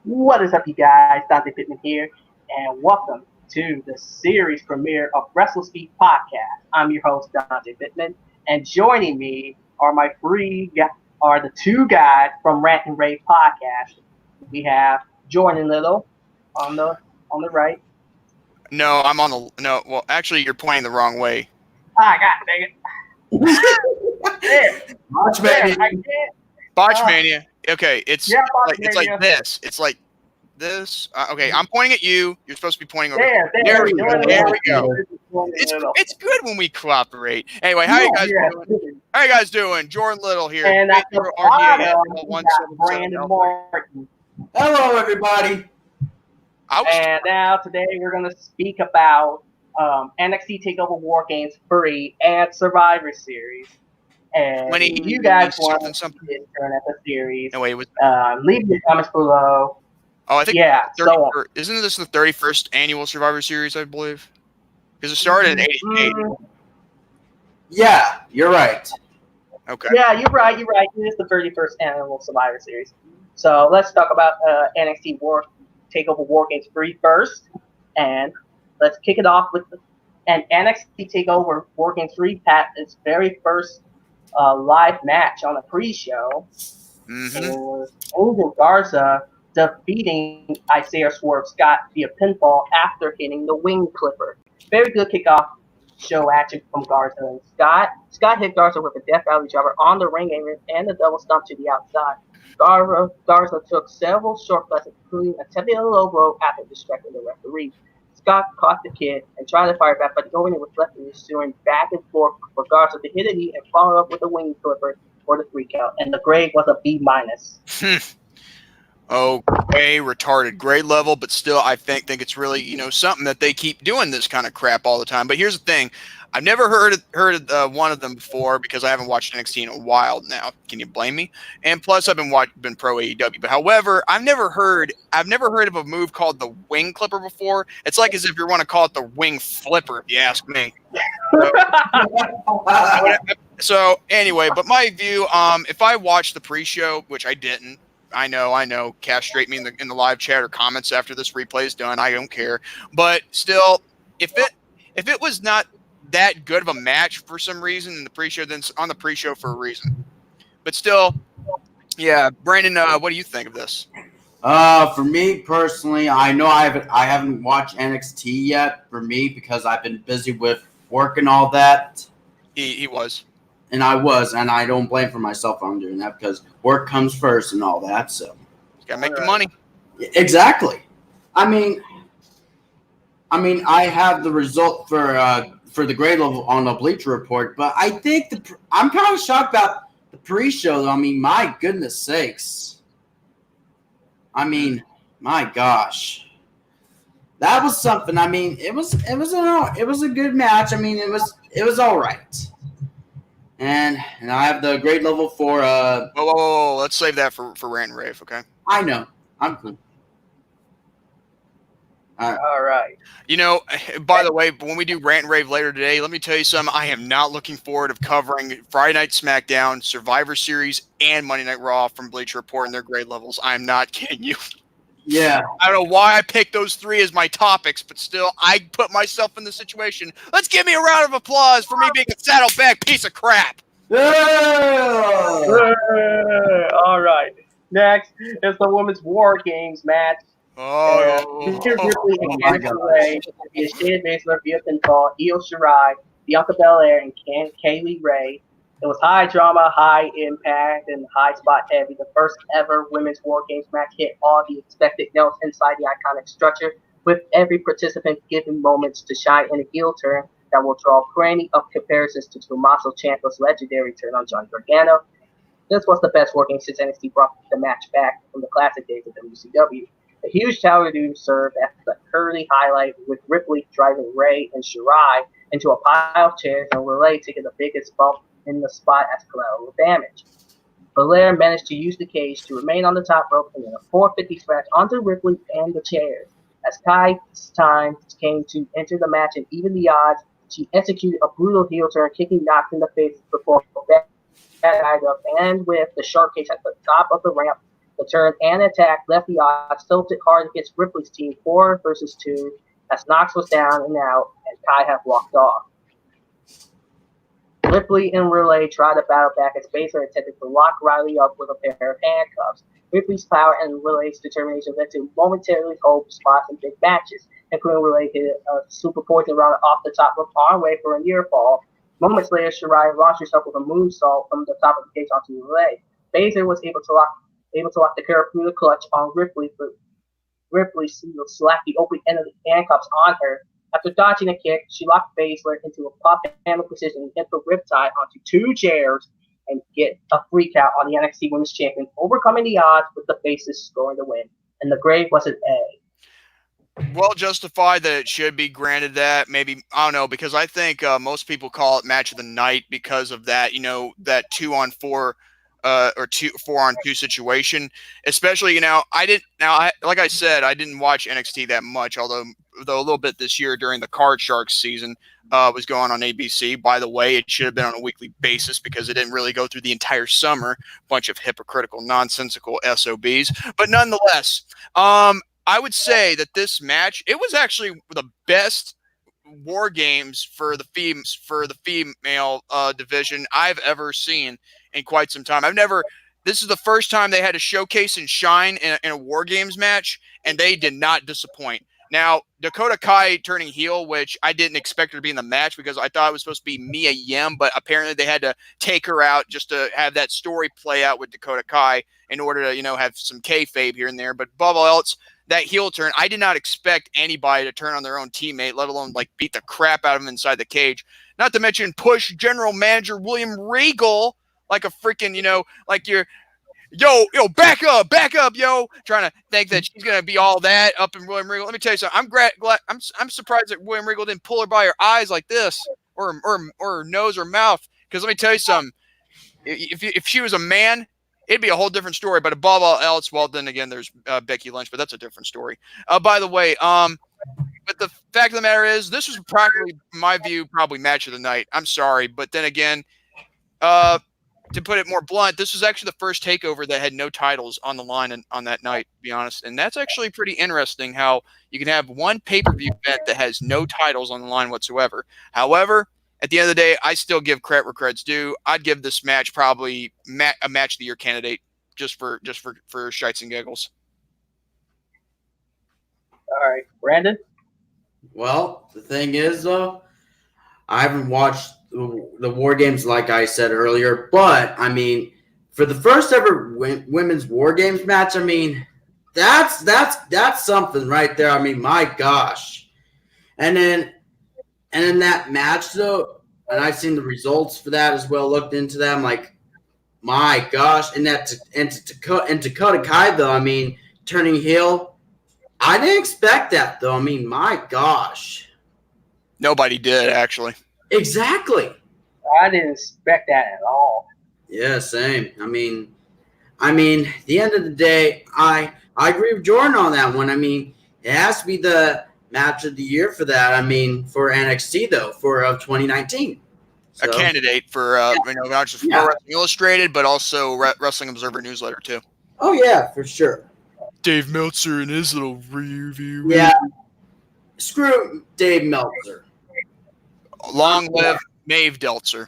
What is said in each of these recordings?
What is up, you guys? Dante Pittman here, and welcome to the series premiere of WrestleSpeak podcast. I'm your host, Dante Pittman, and joining me are the two guys from Rant and Rave podcast. We have Jordan Little on the right. No, I'm on the no. Well, actually, you're pointing the wrong way. Ah, God dang it! There, Watch there, Mania. I can't. Botchmania. Okay, it's Yeah, it's like Botchmania. this. It's like this. Okay, I'm pointing at you. You're supposed to be pointing over. There we we go. go. There we go. Jordan Little. It's good when we cooperate. Anyway, how you guys doing? How you guys doing? Jordan Little here. And at the bottom, we got Brandon Martin. Hello, everybody. And now today we're going to speak about NXT Takeover Wargames 3 and Survivor Series. And if you guys want to turn at the series, leave your comments below. Oh, I think isn't this the 31st annual Survivor Series, I believe? Because it started in 88. Yeah, you're right. Okay. Yeah, you're right. It is the 31st annual Survivor Series. So let's talk about NXT Takeover Wargames 3 first. And let's kick it off with an NXT Takeover Wargames 3 had its very first live match on a pre-show. Mm-hmm. Angel Garza defeating Isaiah Swerve Scott via pinfall after hitting the wing clipper. Very good kickoff show action from Garza and Scott. Scott hit Garza with a Death Valley driver on the ring apron and a double stomp to the outside. Garza took several shortcuts, including attempting a low blow after distracting the referee. Scott caught the kid and tried to fire back, but the opening was left ensuing back and forth for Garza to hit a knee and follow up with a wing clipper for the 3 count. And the grade was a B-. Okay, retarded grade level, but still, I think it's really something that they keep doing this kind of crap all the time. But here's the thing: I've never heard of one of them before because I haven't watched NXT in a while now. Can you blame me? And plus, I've been pro AEW. But however, I've never heard of a move called the wing clipper before. It's like as if you want to call it the wing flipper, if you ask me. So anyway, but my view, if I watched the pre-show, which I didn't. I know. Castrate me in the live chat or comments after this replay is done. I don't care. But still, if it was not that good of a match for some reason in the pre-show, then it's on the pre-show for a reason. But still, yeah, Brandon, what do you think of this? For me personally, I know I haven't watched NXT yet. For me, because I've been busy with work and all that. He was. And I don't blame for myself on doing that because work comes first and all that. So you gotta make the money. Exactly. I mean, I have the result for the grade level on the Bleacher Report, but I think I'm kind of shocked about the pre-show. Though. I mean, my goodness sakes. I mean, my gosh, that was something. I mean, it was a good match. I mean, it was all right. And I have the grade level for Whoa. Let's save that for Rant and Rave, okay? I know. I'm cool. All right. By the way, when we do Rant and Rave later today, let me tell you something. I am not looking forward to covering Friday Night SmackDown, Survivor Series, and Monday Night Raw from Bleacher Report and their grade levels. I am not kidding you. Yeah. I don't know why I picked those 3 as my topics, but still, I put myself in the situation. Let's give me a round of applause for me being a saddlebag piece of crap. All right. Next is the Women's Wargames match. Ripley and Candice LeRae via Shayna Baszler via pinfall, Io Shirai, Bianca Belair, and Kaylee Ray. It was high drama, high impact, and high spot heavy. The first ever Women's Wargames match hit all the expected notes inside the iconic structure, with every participant given moments to shine in a heel turn that will draw plenty of comparisons to Tommaso Ciampa's legendary turn on Johnny Gargano. This was the best working since NXT brought the match back from the classic days of WCW. A huge tower do served as the early highlight, with Ripley driving Ray and Shirai into a pile of chairs and LeRae taking the biggest bump in the spot as collateral damage. Belair managed to use the cage to remain on the top rope and then a 450 smash onto Ripley and the chairs. As Kai's time came to enter the match and even the odds, she executed a brutal heel turn, kicking Knox in the face before back up and with the shark cage at the top of the ramp The turn and attack left the odds tilted hard against Ripley's team 4 versus 2 as Knox was down and out and Kai had walked off. Ripley and Relay tried to battle back as Baszler attempted to lock Riley up with a pair of handcuffs. Ripley's power and Relay's determination led to momentarily hold spots in big matches, including Relay hit a super poison round off the top of Conway for a near fall. Moments later, Shirai launched herself with a moonsault from the top of the cage onto Relay. Baszler was able to lock the curve through the clutch on Ripley, but Ripley slapped the open end of the handcuffs on her. After dodging a kick, she locked Baszler into a pop handle position and hit the riptide onto 2 chairs and get a freak out on the NXT Women's Champion, overcoming the odds with the Faces scoring the win. And the grave was an A. Well justified that it should be granted that. Maybe, I don't know, because I think most people call it match of the night because of that, that 2-on-4 or 4-on-2 situation. Especially, like I said, I didn't watch NXT that much, though a little bit this year during the Card Sharks season was going on ABC. By the way, it should have been on a weekly basis because it didn't really go through the entire summer. Bunch of hypocritical, nonsensical SOBs. But nonetheless, I would say that this match, it was actually the best War Games for the female division I've ever seen in quite some time. This is the first time they had to showcase and shine in a War Games match, and they did not disappoint. Now, Dakota Kai turning heel, which I didn't expect her to be in the match because I thought it was supposed to be Mia Yim, but apparently they had to take her out just to have that story play out with Dakota Kai in order to, have some kayfabe here and there. But above all else, that heel turn, I did not expect anybody to turn on their own teammate, let alone beat the crap out of him inside the cage. Not to mention push general manager William Regal like a freaking, like you're, yo, back up, yo. Trying to think that she's gonna be all that up in William Regal. Let me tell you something. I'm surprised that William Regal didn't pull her by her eyes like this, or her nose or mouth. Because let me tell you something. If she was a man, it'd be a whole different story. But above all else, well, then again, there's Becky Lynch, but that's a different story. By the way, but the fact of the matter is, this was practically, in my view, probably match of the night. I'm sorry, but then again, to put it more blunt, this was actually the first takeover that had no titles on the line on that night, to be honest. And that's actually pretty interesting how you can have one pay-per-view event that has no titles on the line whatsoever. However, at the end of the day, I still give credit where credit's due. I'd give this match probably a match of the year candidate just for shites and giggles. All right, Brandon? Well, the thing is, though, I haven't watched the War Games like I said earlier, but I mean, for the first ever women's War Games match, I mean, that's something right there. I mean, my gosh. And then that match though, and I've seen the results for that as well. Looked into that, I'm like, my gosh. And Dakota Kai though, I mean, turning heel, I didn't expect that though. I mean, my gosh. Nobody did actually. Exactly. I didn't expect that at all. Yeah, same. I mean, at the end of the day, I agree with Jordan on that one. I mean, it has to be the match of the year for that. I mean, for NXT though, for 2019. So, a candidate for not just for Wrestling Illustrated, but also Wrestling Observer newsletter too. Oh yeah, for sure. Dave Meltzer and his little review. Yeah. Screw Dave Meltzer. Long live Maeve Deltzer.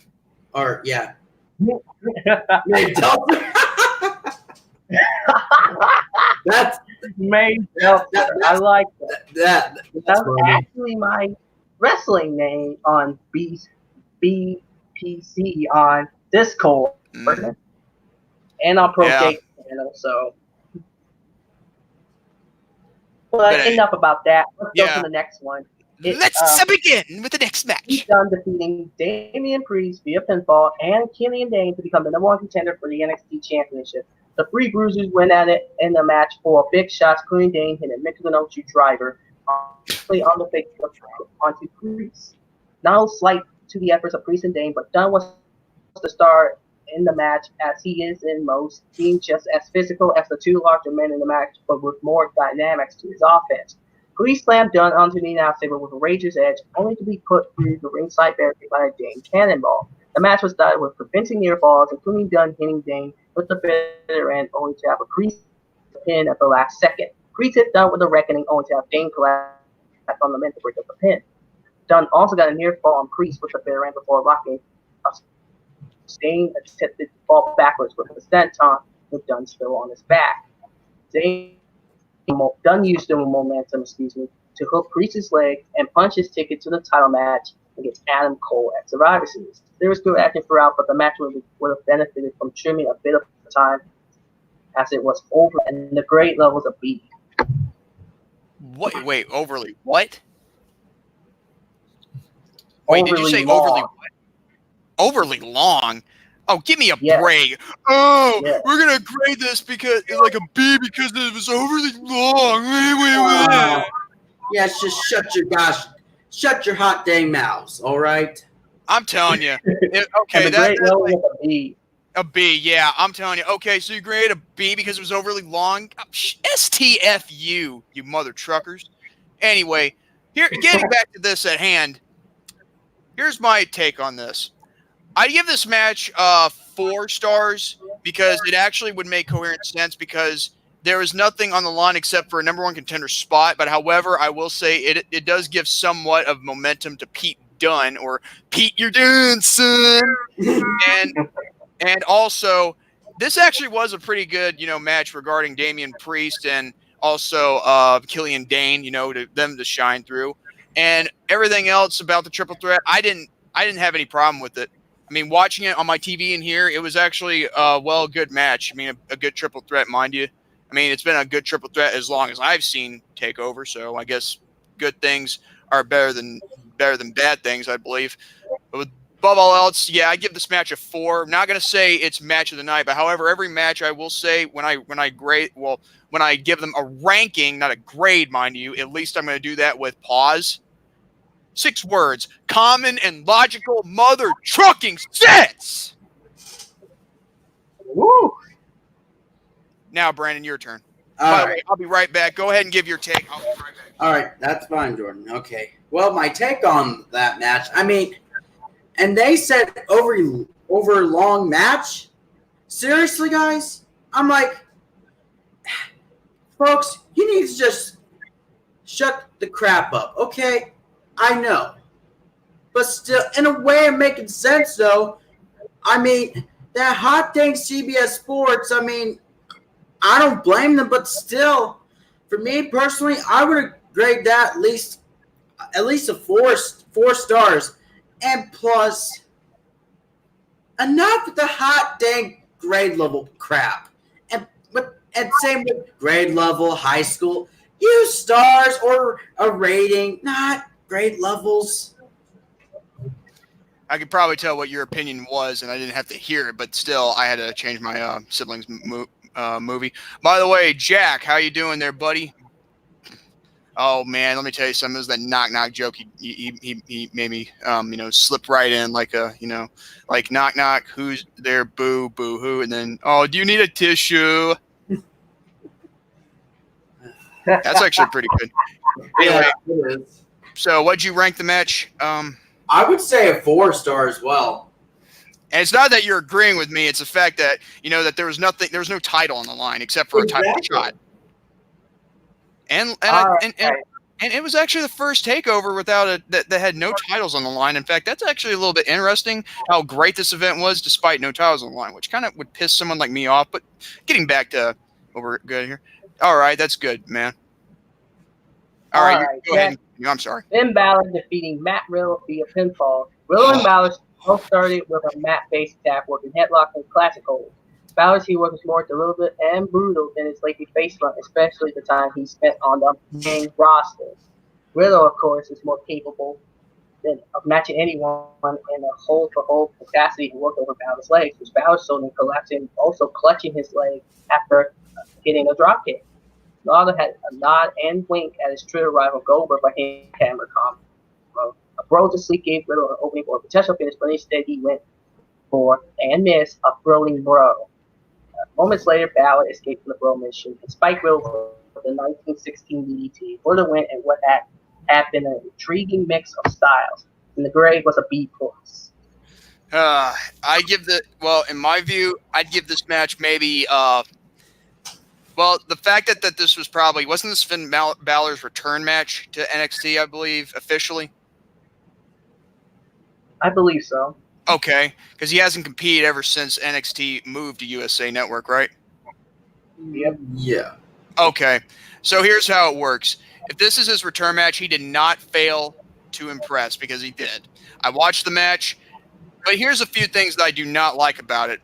Or yeah. Maeve Deltzer. That's Maeve Deltzer. I like that. That's actually my wrestling name on BPC on Discord. And on Pro Cake channel, so. But enough about that. Let's go to the next one. Let's begin with the next match. He's done defeating Damian Priest via pinfall and Killian Dane to become the #1 contender for the NXT Championship. The three bruisers went at it in the match for big shots, including Dane hitting Michinoku driver on the face onto Priest. No slight to the efforts of Priest and Dane, but Dunn was the star in the match as he is in most, being just as physical as the two larger men in the match, but with more dynamics to his offense. Priest slammed Dunn onto the announce table with a Rager's Edge, only to be put through the ringside barricade by a Dane Cannonball. The match was started with convincing near falls, including Dunn hitting Dane with the bitter end, only to have a Priest pin at the last second. Priest hit Dunn with a reckoning, only to have Dane collapse on the men to break up the pin. Dunn also got a near fall on Priest with the bitter end before rocking a Dane attempted to fall backwards with a senton with Dunn still on his back. Dunn used the momentum, to hook Priest's leg and punch his ticket to the title match against Adam Cole at Survivor Series. There was good action throughout, but the match would have benefited from trimming a bit of time as it was over and the grade levels of B. What? Wait, overly what? Wait, overly did you say long. overly what? Overly long? Oh, give me a Yes. break. Oh, Yes. we're going to grade this because it's like a B because it was overly long. Wait. Yes, just shut your hot dang mouths, all right? I'm telling you. Okay, And the grade level was a B. A B, yeah. I'm telling you. Okay, so you grade a B because it was overly long? STFU, you mother truckers. Anyway, getting back to this at hand, here's my take on this. I give this match 4 stars because it actually would make coherent sense because there is nothing on the line except for a number 1 contender spot. But however, I will say it does give somewhat of momentum to Pete Dunne, or Pete, you're done, son. And also, this actually was a pretty good, match regarding Damian Priest and also Killian Dane, to them to shine through. And everything else about the triple threat, I didn't have any problem with it. I mean, watching it on my TV in here, it was actually a good match. I mean, a good triple threat, mind you. I mean, it's been a good triple threat as long as I've seen Takeover, so I guess good things are better than bad things, I believe. But above all else, yeah, I give this match a 4. I'm not going to say it's match of the night, but however, every match I will say when I give them a ranking, not a grade, mind you, at least I'm going to do that with pause. 6 words: common and logical mother trucking sense. Woo! Now, Brandon, your turn. By the way, I'll be right back. Go ahead and give your take. I'll be right back. All right, that's fine, Jordan. Okay. Well, my take on that match, I mean, and they said over long match. Seriously, guys? I'm like, folks, you need to just shut the crap up, okay? I know. But still, in a way of making sense, though, I mean, that hot dang CBS Sports, I mean, I don't blame them, but still, for me personally, I would grade that at least a 4 stars. And plus, enough with the hot dang grade level crap. And same with grade level, high school. Use stars or a rating, not grade levels. I could probably tell what your opinion was, and I didn't have to hear it, but still, I had to change my siblings' movie. By the way, Jack, how you doing there, buddy? Oh man, let me tell you something. It was that knock joke. He made me slip right in like like knock knock. Who's there? Boo boo hoo. And then do you need a tissue? That's actually pretty good. Anyway, Yeah, so what'd you rank the match? I would say a 4 star as well. And it's not that you're agreeing with me. It's the fact that that there was no title on the line except for a title shot. And it was actually the first takeover without that had no titles on the line. In fact, that's actually a little bit interesting how great this event was despite no titles on the line, which kind of would piss someone like me off. But getting back to what we're good here. All right, that's good, man. All right, go ahead. I'm sorry. Finn Balor defeating Matt Riddle via pinfall. Riddle and Balor both started with a mat-based attack, working headlock and classic hold. Balor's heel work is more deliberate and brutal than his lately face front, especially the time he spent on the main roster. Riddle, of course, is more capable of matching anyone in a hold-for-hold capacity and work over Balor's legs, which Balor showed in collapsing, also clutching his leg after getting a dropkick. Balor had a nod and wink at his Twitter rival Goldberg by hitting camera combo. A bro to sleep gave Riddle an opening for a potential finish, but instead he went for and missed a throwing bro. Moments later, Balor escaped from the bro mission and spiked Riddle with the 1916 DDT for the win, and what had been an intriguing mix of styles. And the grade was a B+. In my view, I'd give this match maybe Well, the fact that this was probably wasn't this Finn Balor's return match to NXT, I believe, officially. I believe so. Okay, because he hasn't competed ever since NXT moved to USA Network, right? Yep. Yeah. Okay, so here's how it works. If this is his return match, he did not fail to impress because he did. I watched the match, but here's a few things that I do not like about it.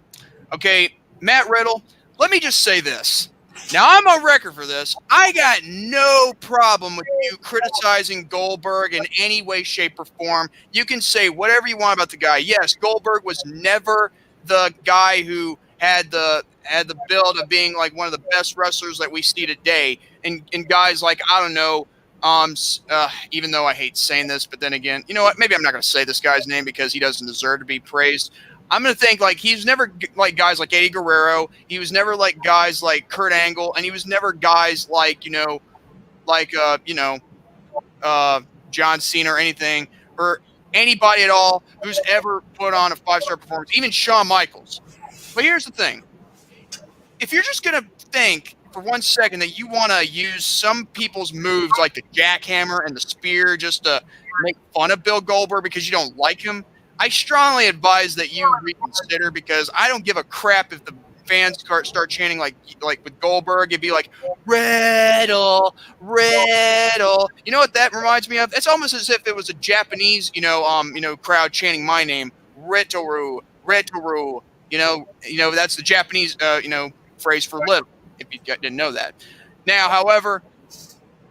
Okay, Matt Riddle, let me just say this. Now, I'm on record for this. I got no problem with you criticizing Goldberg in any way, shape, or form. You can say whatever you want about the guy. Yes, Goldberg was never the guy who had the build of being like one of the best wrestlers that we see today. And guys like, I don't know, even though I hate saying this, but then again, you know what? Maybe I'm not going to say this guy's name because he doesn't deserve to be praised. I'm going to think like he's never like guys like Eddie Guerrero. He was never like guys like Kurt Angle, and he was never guys like, John Cena or anything, or anybody at all who's ever put on a 5-star performance, even Shawn Michaels. But here's the thing. If you're just going to think for 1 second that you want to use some people's moves like the jackhammer and the spear just to make fun of Bill Goldberg because you don't like him, I strongly advise that you reconsider, because I don't give a crap if the fans start chanting like with Goldberg. It'd be like Riddle, Riddle. You know what that reminds me of? It's almost as if it was a Japanese, crowd chanting my name, Ritoru, Ritoru. You know that's the Japanese, phrase for little. If you didn't know that. Now, however,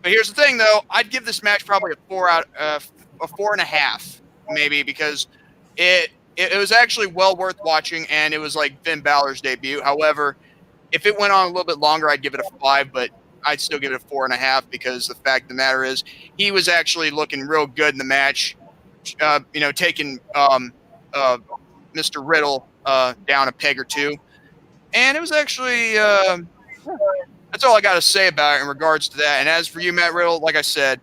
but here's the thing though, I'd give this match probably a 4.5, maybe, because it was actually well worth watching, and it was like Finn Balor's debut. However, if it went on a little bit longer, I'd give it a 5, but I'd still give it a 4.5 because the fact of the matter is he was actually looking real good in the match, taking Mr. Riddle down a peg or two. And it was actually that's all I got to say about it in regards to that. And as for you, Matt Riddle, like I said,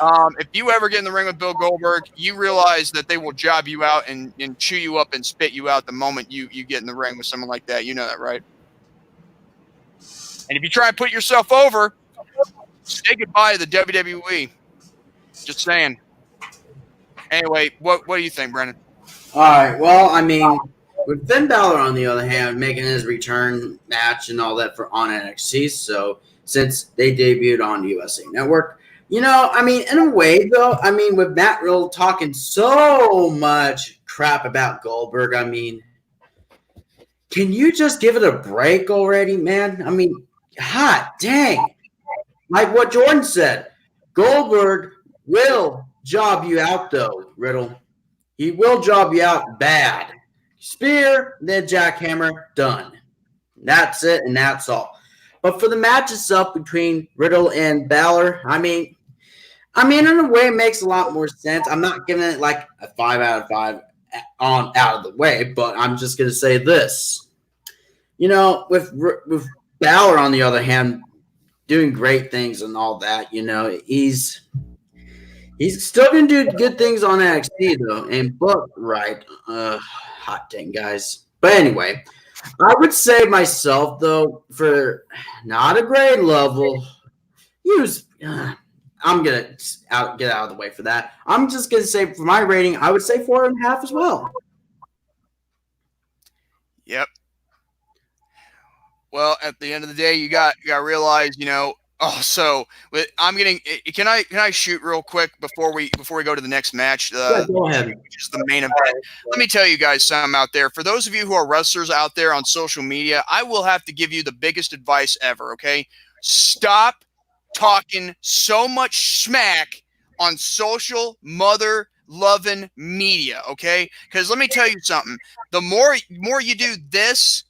if you ever get in the ring with Bill Goldberg, you realize that they will job you out and chew you up and spit you out the moment you get in the ring with someone like that. You know that, right? And if you try and put yourself over, say goodbye to the WWE. Just saying. Anyway, what do you think, Brennan? All right. Well, I mean, with Finn Balor, on the other hand, making his return match and all that on NXT, so since they debuted on USA Network, in a way, though, with Matt Riddle talking so much crap about Goldberg, can you just give it a break already, man? Hot dang. Like what Jordan said, Goldberg will job you out, though, Riddle. He will job you out bad. Spear, then jackhammer, done. That's it, and that's all. But for the match itself between Riddle and Balor, in a way, it makes a lot more sense. I'm not giving it like a 5 out of 5 out of the way, but I'm just going to say this. With Balor, on the other hand, doing great things and all that, he's still going to do good things on NXT, though, and book right. Hot dang, guys. But anyway, I would say myself, though, for not a grade level, I'm going to get out of the way for that. I'm just going to say for my rating, I would say 4.5 as well. Yep. Well, at the end of the day, you got to realize, so I'm getting. Can I shoot real quick before we go to the next match? Yeah, go ahead. Which is the main event. Let me tell you guys something out there. For those of you who are wrestlers out there on social media, I will have to give you the biggest advice ever. Okay, stop talking so much smack on social mother loving media. Okay, because let me tell you something. The more you do this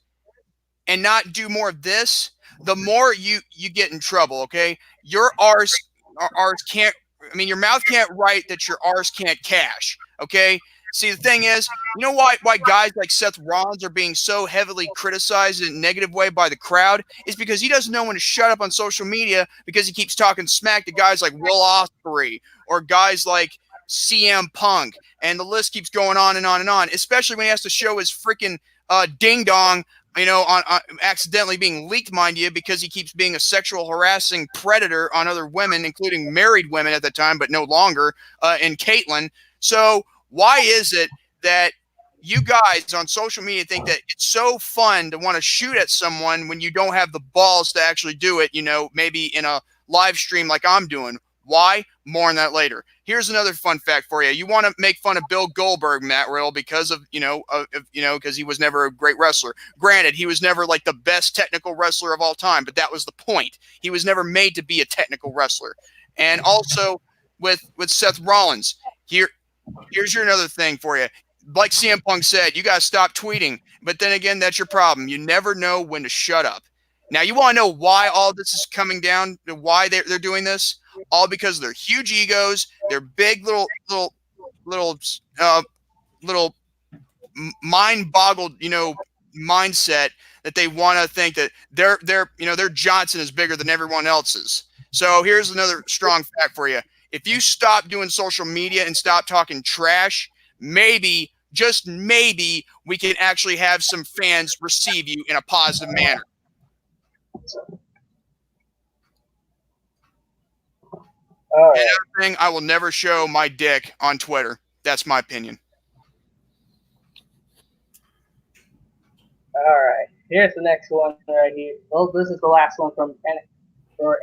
and not do more of this, the more you get in trouble, okay? Your R's can't, your mouth can't write that your R's can't cash, okay? See, the thing is, you know why guys like Seth Rollins are being so heavily criticized in a negative way by the crowd? Is because he doesn't know when to shut up on social media because he keeps talking smack to guys like Will Ospreay or guys like CM Punk, and the list keeps going on and on and on, especially when he has to show his freaking ding-dong on accidentally being leaked, mind you, because he keeps being a sexual harassing predator on other women, including married women at the time, but no longer, and Caitlyn. So why is it that you guys on social media think that it's so fun to want to shoot at someone when you don't have the balls to actually do it, maybe in a live stream like I'm doing? Why? More on that later. Here's another fun fact for you. You want to make fun of Bill Goldberg, Matt Riddle, because of, because he was never a great wrestler. Granted, he was never like the best technical wrestler of all time, but that was the point. He was never made to be a technical wrestler. And also with Seth Rollins, here's your another thing for you. Like CM Punk said, you got to stop tweeting. But then again, that's your problem. You never know when to shut up. Now, you want to know why all this is coming down, why they're doing this? All because of their huge egos, their big little mind-boggled, mindset that they want to think that their Johnson is bigger than everyone else's. So here's another strong fact for you. If you stop doing social media and stop talking trash, maybe, just maybe, we can actually have some fans receive you in a positive manner. Another thing, I will never show my dick on Twitter. That's my opinion. All right. Here's the next one right here. Well, this is the last one for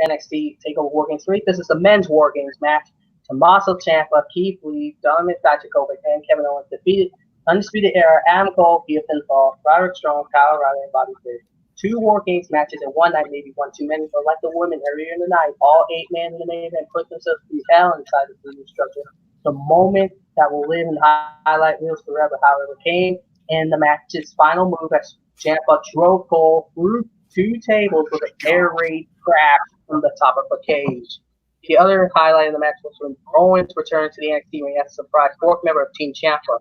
NXT Takeover Wargames 3. This is the Men's Wargames match. Tommaso Ciampa, Keith Lee, Donovan Kovac, and Kevin Owens defeated Undisputed Era, Adam Cole via pinfall, Roderick Strong, Kyle O'Reilly, and Bobby Fish. 2 Wargames matches in one night, maybe one too many, but like the women earlier in the night, all 8 men in the main event put themselves through hell inside the new structure. The moment that will live in highlight reels forever, however, came in the match's final move as Ciampa drove Cole through 2 tables with an air raid crash from the top of a cage. The other highlight of the match was when Owens returned to the NXT ring as a surprise 4th member of Team Ciampa.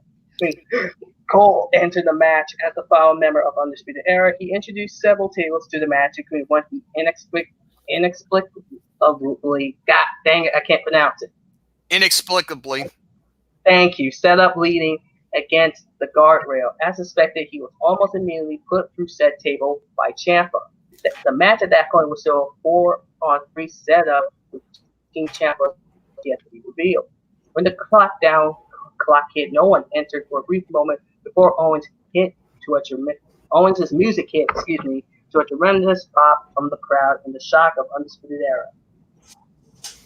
Cole entered the match as the final member of Undisputed Era. He introduced several tables to the match, including one he inexplicably, god dang it, I can't pronounce it. Inexplicably. Thank you. Set up leading against the guardrail. As suspected, he was almost immediately put through said table by Ciampa. The match at that point was still a 4-on-3 setup with Team Ciampa yet to be revealed. When the clock hit, no one entered for a brief moment before Owens' music hit, to a tremendous pop from the crowd in the shock of Undisputed Era.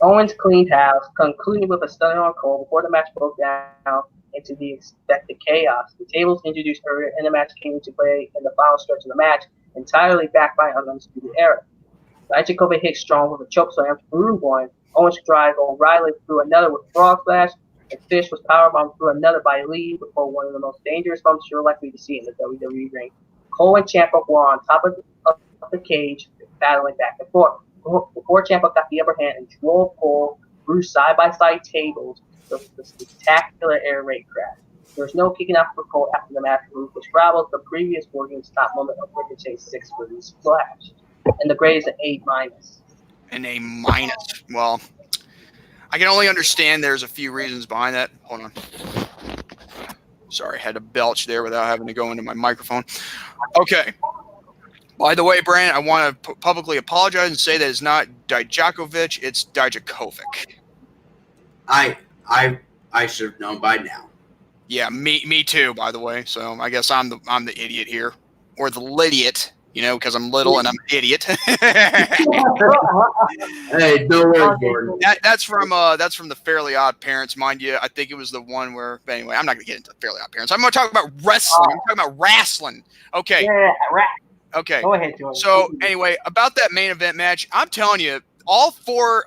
Owens cleaned house, concluding with a stunner on Cole before the match broke down into the expected chaos. The tables introduced earlier in the match came into play in the final stretch of the match, entirely backfired on Undisputed Era. Kovac hit Strong with a chokeslam through one. Owens drive O'Reilly through another with frog splash, and Fish was powerbombed through another by Lee before one of the most dangerous bumps you're likely to see in the WWE ring. Cole and Ciampa were on top of the cage, battling back and forth. Before Ciampa got the upper hand and drove Cole through side-by-side tables, there was a spectacular air raid crash. There was no kicking out for Cole after the match move, which rivals the previous Wargames top moment of Ricochet's 6-foot splash, and the grade is an A-. An A-. Well, I can only understand there's a few reasons behind that. Hold on. Sorry, I had to belch there without having to go into my microphone. Okay. By the way, Brandon, I want to publicly apologize and say that it's not Dijakovic, it's Dijakovic. I should have known by now. Yeah, me too, by the way. So I guess I'm the idiot here. Or the lidiot, because I'm little and I'm an idiot. Hey, don't worry, Gordon. That's from the Fairly Odd Parents, mind you. I think it was the one where. But anyway, I'm not gonna get into Fairly Odd Parents. I'm gonna talk about wrestling. I'm talking about wrestling. Okay. Yeah, right. Okay. Go ahead, Jordan. So anyway, about that main event match, I'm telling you, all 4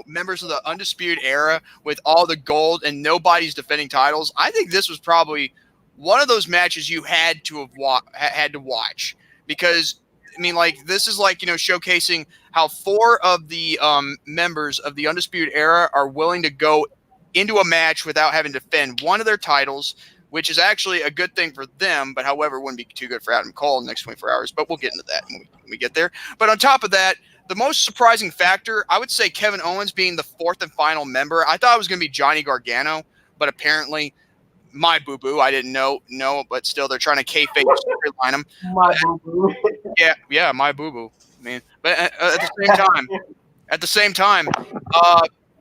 members of the Undisputed Era with all the gold and nobody's defending titles. I think this was probably one of those matches you had to watch. Because, this is showcasing how 4 of the members of the Undisputed Era are willing to go into a match without having to defend one of their titles, which is actually a good thing for them, but however, wouldn't be too good for Adam Cole in the next 24 hours. But we'll get into that when we get there. But on top of that, the most surprising factor, I would say Kevin Owens being the 4th and final member. I thought it was going to be Johnny Gargano, but apparently my boo-boo. I didn't know, but still, they're trying to kayfabe storyline him. My boo-boo. Yeah, my boo-boo. Man, but at the same time,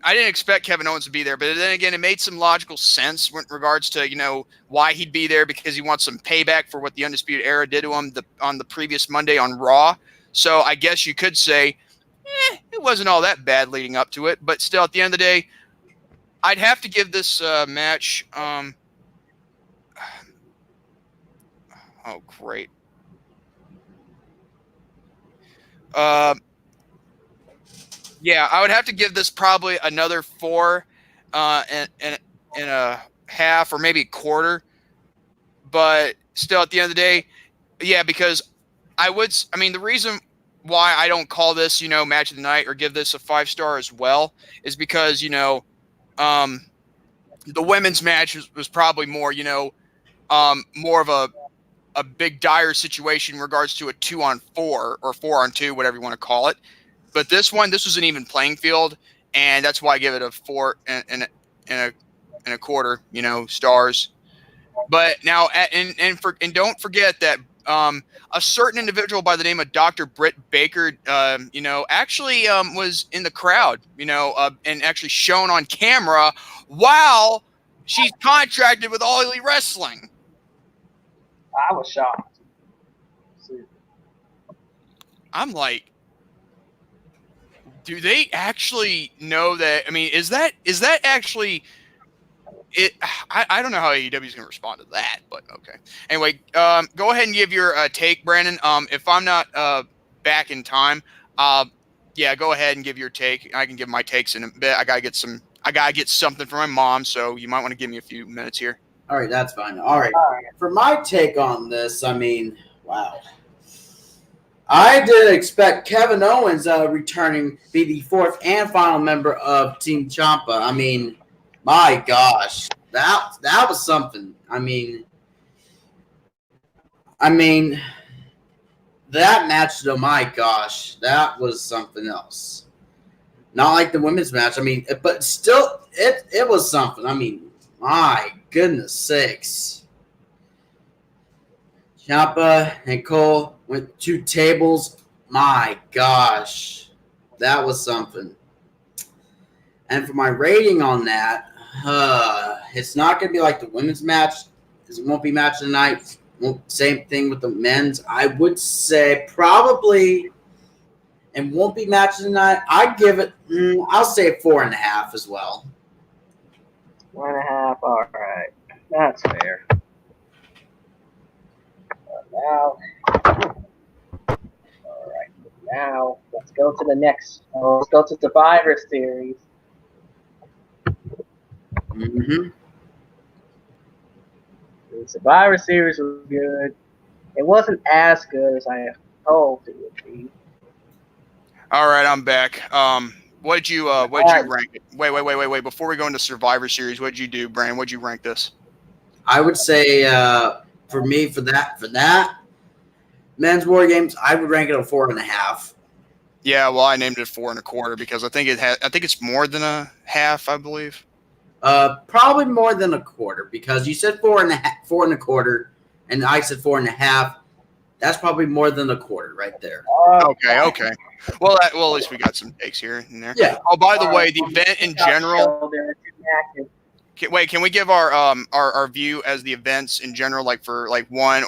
I didn't expect Kevin Owens to be there, but then again, it made some logical sense in regards to why he'd be there, because he wants some payback for what the Undisputed Era did to him on the previous Monday on Raw. So I guess you could say it wasn't all that bad leading up to it, but still, at the end of the day, I'd have to give this match. Oh, great. Yeah, I would have to give this probably another 4 and a half or maybe a quarter. But still, at the end of the day, yeah, because the reason why I don't call this, match of the night or give this a 5-star as well is because, the women's match was probably more, more of a big dire situation in regards to a 2-on-4 or 4-on-2, whatever you want to call it. But this was an even playing field, and that's why I give it a 4 and a quarter, stars. But now, and don't forget that a certain individual by the name of Dr. Britt Baker, actually was in the crowd, and actually shown on camera while she's contracted with All Elite Wrestling. I was shocked. I'm like, do they actually know that? I mean, is that actually it? I don't know how AEW is going to respond to that, but okay. Anyway, go ahead and give your take, Brandon. If I'm not back in time, yeah, go ahead and give your take. I can give my takes in a bit. I gotta get something from my mom, so you might want to give me a few minutes here. All right, that's fine. All right. For my take on this, wow. I didn't expect Kevin Owens returning be the 4th and final member of Team Ciampa. My gosh, that was something. That match, though, my gosh, that was something else. Not like the women's match. But still, it was something. My goodness sakes. Ciampa and Cole went 2 tables. My gosh, that was something. And for my rating on that, it's not going to be like the women's match. It won't be match of the night. Same thing with the men's. I would say probably it won't be match of the night. I'd give it, I'll say 4.5 as well. 1.5, all right. That's fair. Now, let's go to the next. Let's go to Survivor Series. Mm-hmm. The Survivor Series was good. It wasn't as good as I hoped it would be. All right, I'm back. What'd you rank it? Wait. Before we go into Survivor Series, what'd you do, Brandon? What'd you rank this? I would say for me, for that men's war games, I would rank it a 4.5. Yeah, well, I named it 4.25 because I think it's more than a half, I believe. Probably more than a quarter because you said 4.25, and I said 4.5. That's probably more than a quarter right there. Okay. Well, at least we got some takes here and there. Yeah. Oh, by the way, the event in general. Can we give our view as the events in general, like for like 1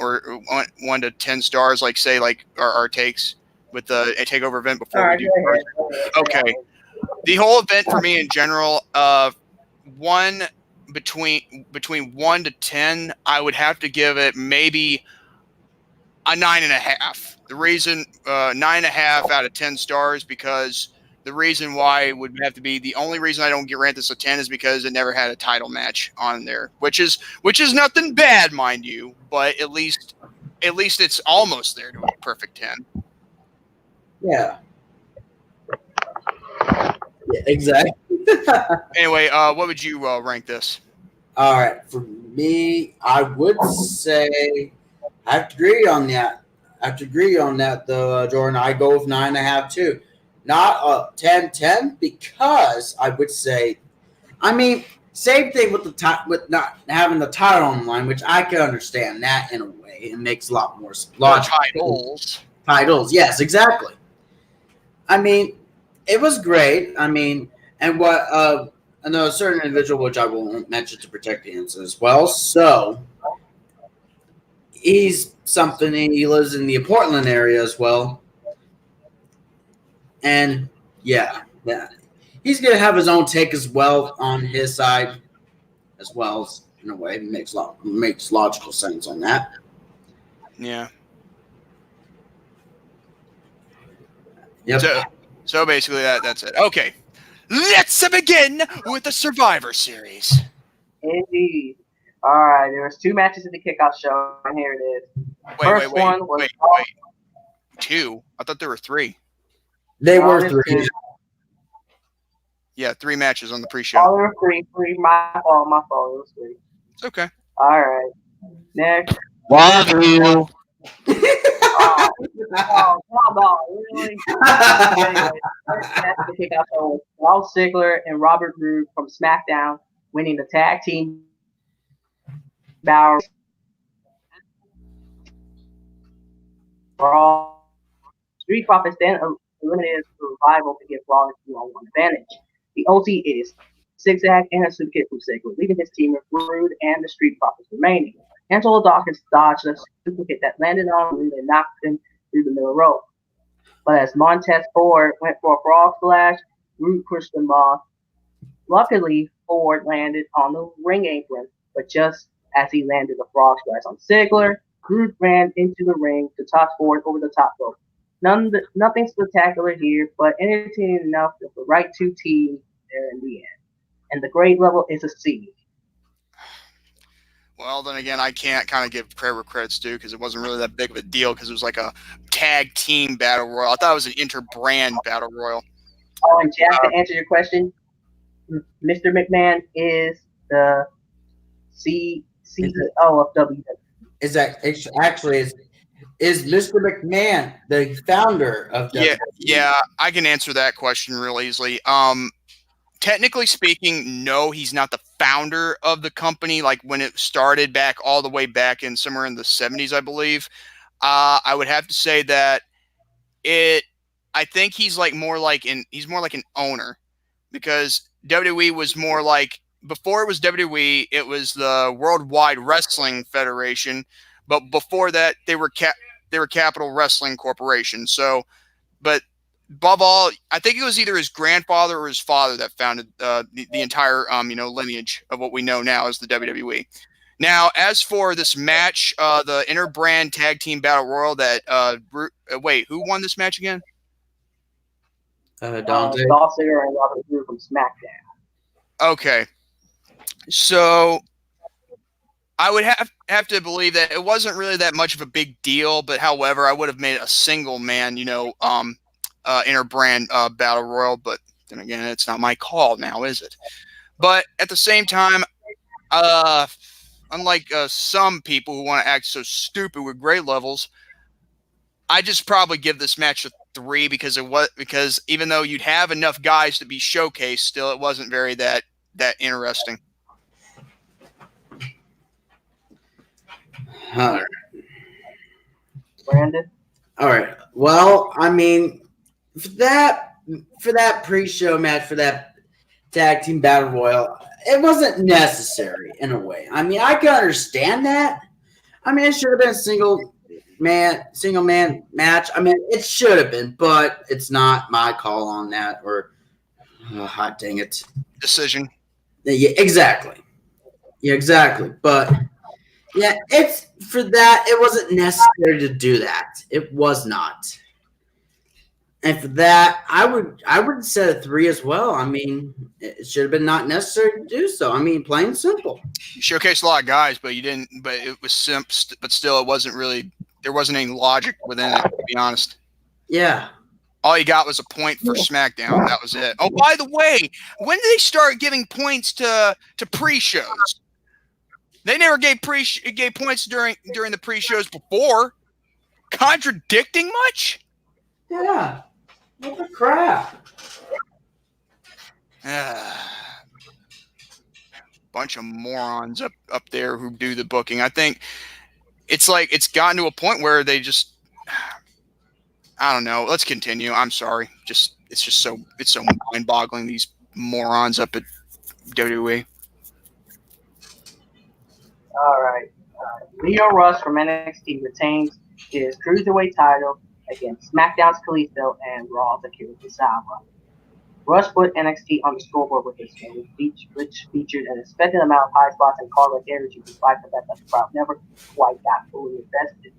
to 10 stars, like say like our takes with the Takeover event before we do? Okay. The whole event for me in general, between 1 to 10, I would have to give it maybe a 9.5. The reason 9.5 out of 10 stars because the reason why it would have to be the only reason I don't rate this a 10 is because it never had a title match on there, which is nothing bad, mind you, but at least it's almost there to a perfect 10. Yeah, exactly. Anyway, what would you rank this? All right, for me, I would say I have to agree on that. Though, Jordan. I go with 9.5 too. Not a 10-10 because I would say, Same thing with with not having the title on the line, which I can understand that in a way. It makes a lot more logical. Titles, yes, exactly. I mean, it was great. I mean, and what I know a certain individual, which I won't mention to protect the innocent as well. So he's something. He lives in the Portland area as well, and yeah, he's gonna have his own take as well on his side, as well as in a way makes logical sense on that. Yeah. Yep. So basically that's it. Okay. Let's begin with the Survivor Series. Indeed. All right, there was 2 matches at the Kickoff Show, and here it is. First one was wait. 2? I thought there were 3. They were 3. 2. Yeah, 3 matches on the pre-show. Oh, there were 3. My fault. It was 3. It's okay. All right. Next. Love you. Oh, come on, really? Anyway, first match at the Kickoff Show was Dolph Ziggler and Robert Roode from SmackDown winning the tag team battle for all. Street Profits then eliminated Revival to give Raw a 2-on-1 advantage. The OT is Zigzag and a super kick from Ziggler, leaving his team with Roode and the Street Profits remaining. Angelo Dawkins dodged a super kick that landed on Roode and knocked him through the middle rope. But as Montez Ford went for a frog splash, Roode pushed him off. Luckily, Ford landed on the ring apron, but just as he landed the frog splash on Ziggler, Roode ran into the ring to toss Ford over the top rope. Nothing spectacular here, but entertaining enough with the right 2 teams there in the end. And the grade level is a C. Well, then again, I can't kind of give credit where credit's due because it wasn't really that big of a deal because it was like a tag team battle royal. I thought it was an inter-brand battle royal. Oh, and Jack, to answer your question, Mr. McMahon is the CEO of WWE. Is that actually is Mr. McMahon the founder of WWE? Yeah, I can answer that question real easily. Technically speaking, no, he's not the founder of the company. Like when it started all the way back in somewhere in the 70s, I believe. I would have to say that I think he's more like an owner because WWE was more like, before it was WWE, it was the Worldwide Wrestling Federation, but before that they were Capital Wrestling Corporation. So, but above all, I think it was either his grandfather or his father that founded the entire lineage of what we know now as the WWE. Now, as for this match, the Interbrand Tag Team Battle Royal, who won this match again? Dolph Ziggler and Robert Roode from SmackDown. Okay, so I would have to believe that it wasn't really that much of a big deal, but however, I would have made a single man, interbrand battle royal, but then again, it's not my call now, is it? But at the same time, unlike some people who want to act so stupid with grade levels, I just probably give this match a 3 because even though you'd have enough guys to be showcased, still it wasn't very that interesting. All right. Brandon? All right. Well, I mean, for that pre-show match, for that tag team battle royal, it wasn't necessary in a way. I mean, I can understand that. I mean, it should have been a single man match. I mean, it should have been, but it's not my call on that. Or, hot dang it, decision. Yeah, exactly. But yeah, it's for that. It wasn't necessary to do that. It was not. And for that, I would set a 3 as well. I mean, it should have been not necessary to do so. I mean, plain and simple. You showcased a lot of guys, but you didn't. But it was simple. But still, it wasn't really. There wasn't any logic within it, to be honest. Yeah. All you got was a point for SmackDown. That was it. Oh, by the way, when did they start giving points to pre-shows? They never gave points during the pre-shows before. Contradicting much? Yeah. What the crap? bunch of morons up there who do the booking. I think it's like it's gotten to a point where they just, I don't know. Let's continue. I'm sorry. It's so mind-boggling, these morons up at WWE. All right. Leo Rush from NXT retains his Cruiserweight title against SmackDown's Kalisto and Raw's Akira Tozawa. Rush put NXT on the scoreboard with his win, which featured an expected amount of high spots and call-out energy, despite the fact that the crowd never quite got fully invested.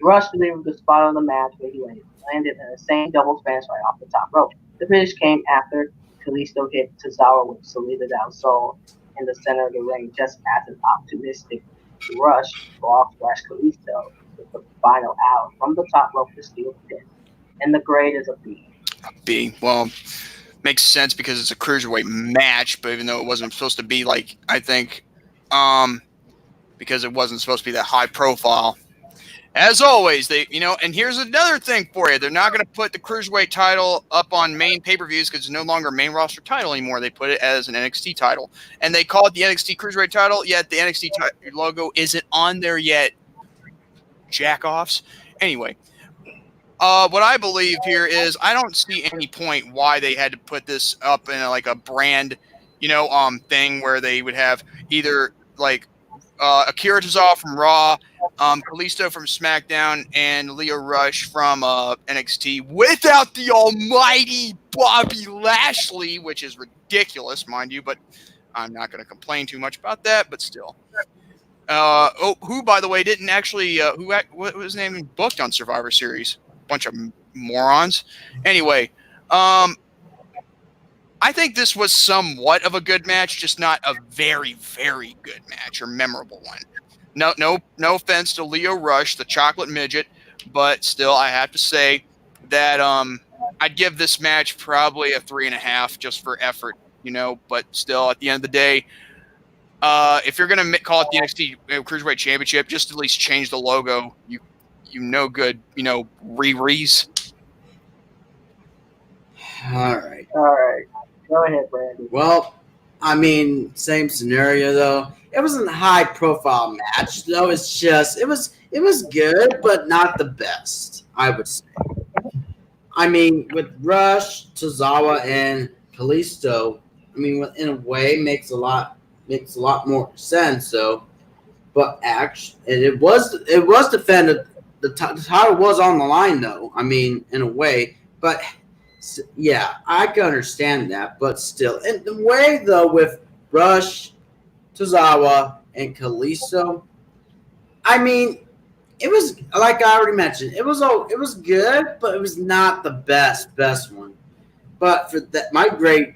Rush delivered the spot on the match where he landed in the same double Spanish right off the top rope. The finish came after Kalisto hit Tozawa with Salida del Sol in the center of the ring, just as an optimistic Rush flash Kalisto with the final out from the top rope to steal the pin. And the grade is a B. B. Well, makes sense because it's a cruiserweight match, but even though it wasn't supposed to be like, I think, because it wasn't supposed to be that high profile. As always, and here's another thing for you. They're not going to put the Cruiserweight title up on main pay-per-views because it's no longer a main roster title anymore. They put it as an NXT title. And they call it the NXT Cruiserweight title, yet the NXT logo isn't on there yet. Jack-offs. Anyway, what I believe here is I don't see any point why they had to put this up in a brand, thing where they would have either Akira Tozawa from Raw, Kalisto from SmackDown, and Leo Rush from NXT without the almighty Bobby Lashley, which is ridiculous, mind you, but I'm not going to complain too much about that, but still. Who, by the way, didn't actually, what was his name, booked on Survivor Series? Bunch of morons. Anyway, I think this was somewhat of a good match, just not a very, very good match or memorable one. No offense to Leo Rush, the chocolate midget, but still, I have to say that I'd give this match probably a 3.5 just for effort, But still, at the end of the day, if you're gonna call it the NXT Cruiserweight Championship, just at least change the logo. Good, Riri's. All right. Go ahead, Brandon. Well, I mean, same scenario though. It wasn't a high-profile match, though. It was good, but not the best, I would say. I mean, with Rush, Tozawa, and Kalisto, I mean, in a way, makes a lot more sense. though. But actually, it was defended. The title was on the line, though. I mean, in a way, but. Yeah, I can understand that, but still, in the way though with Rush, Tozawa, and Kalisto, I mean, it was like I already mentioned. It was good, but it was not the best one. But for that, no. Grade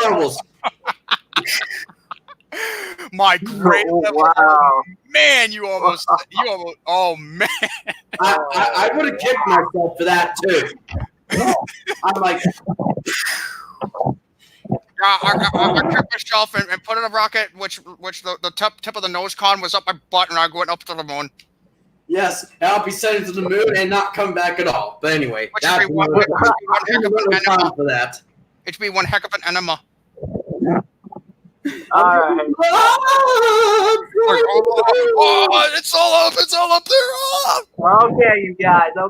levels. My great level. Wow. Man, you almost, oh man. I would have kicked myself for that too. I'm like, I kicked myself and put in a rocket, which the tip of the nose con was up my butt, and I went up to the moon. Yes, I'll be sent to the moon and not come back at all. But anyway, that's one for that. It'd be one heck of an enema. All right. Oh, it's all up there. Oh. Okay, you guys. I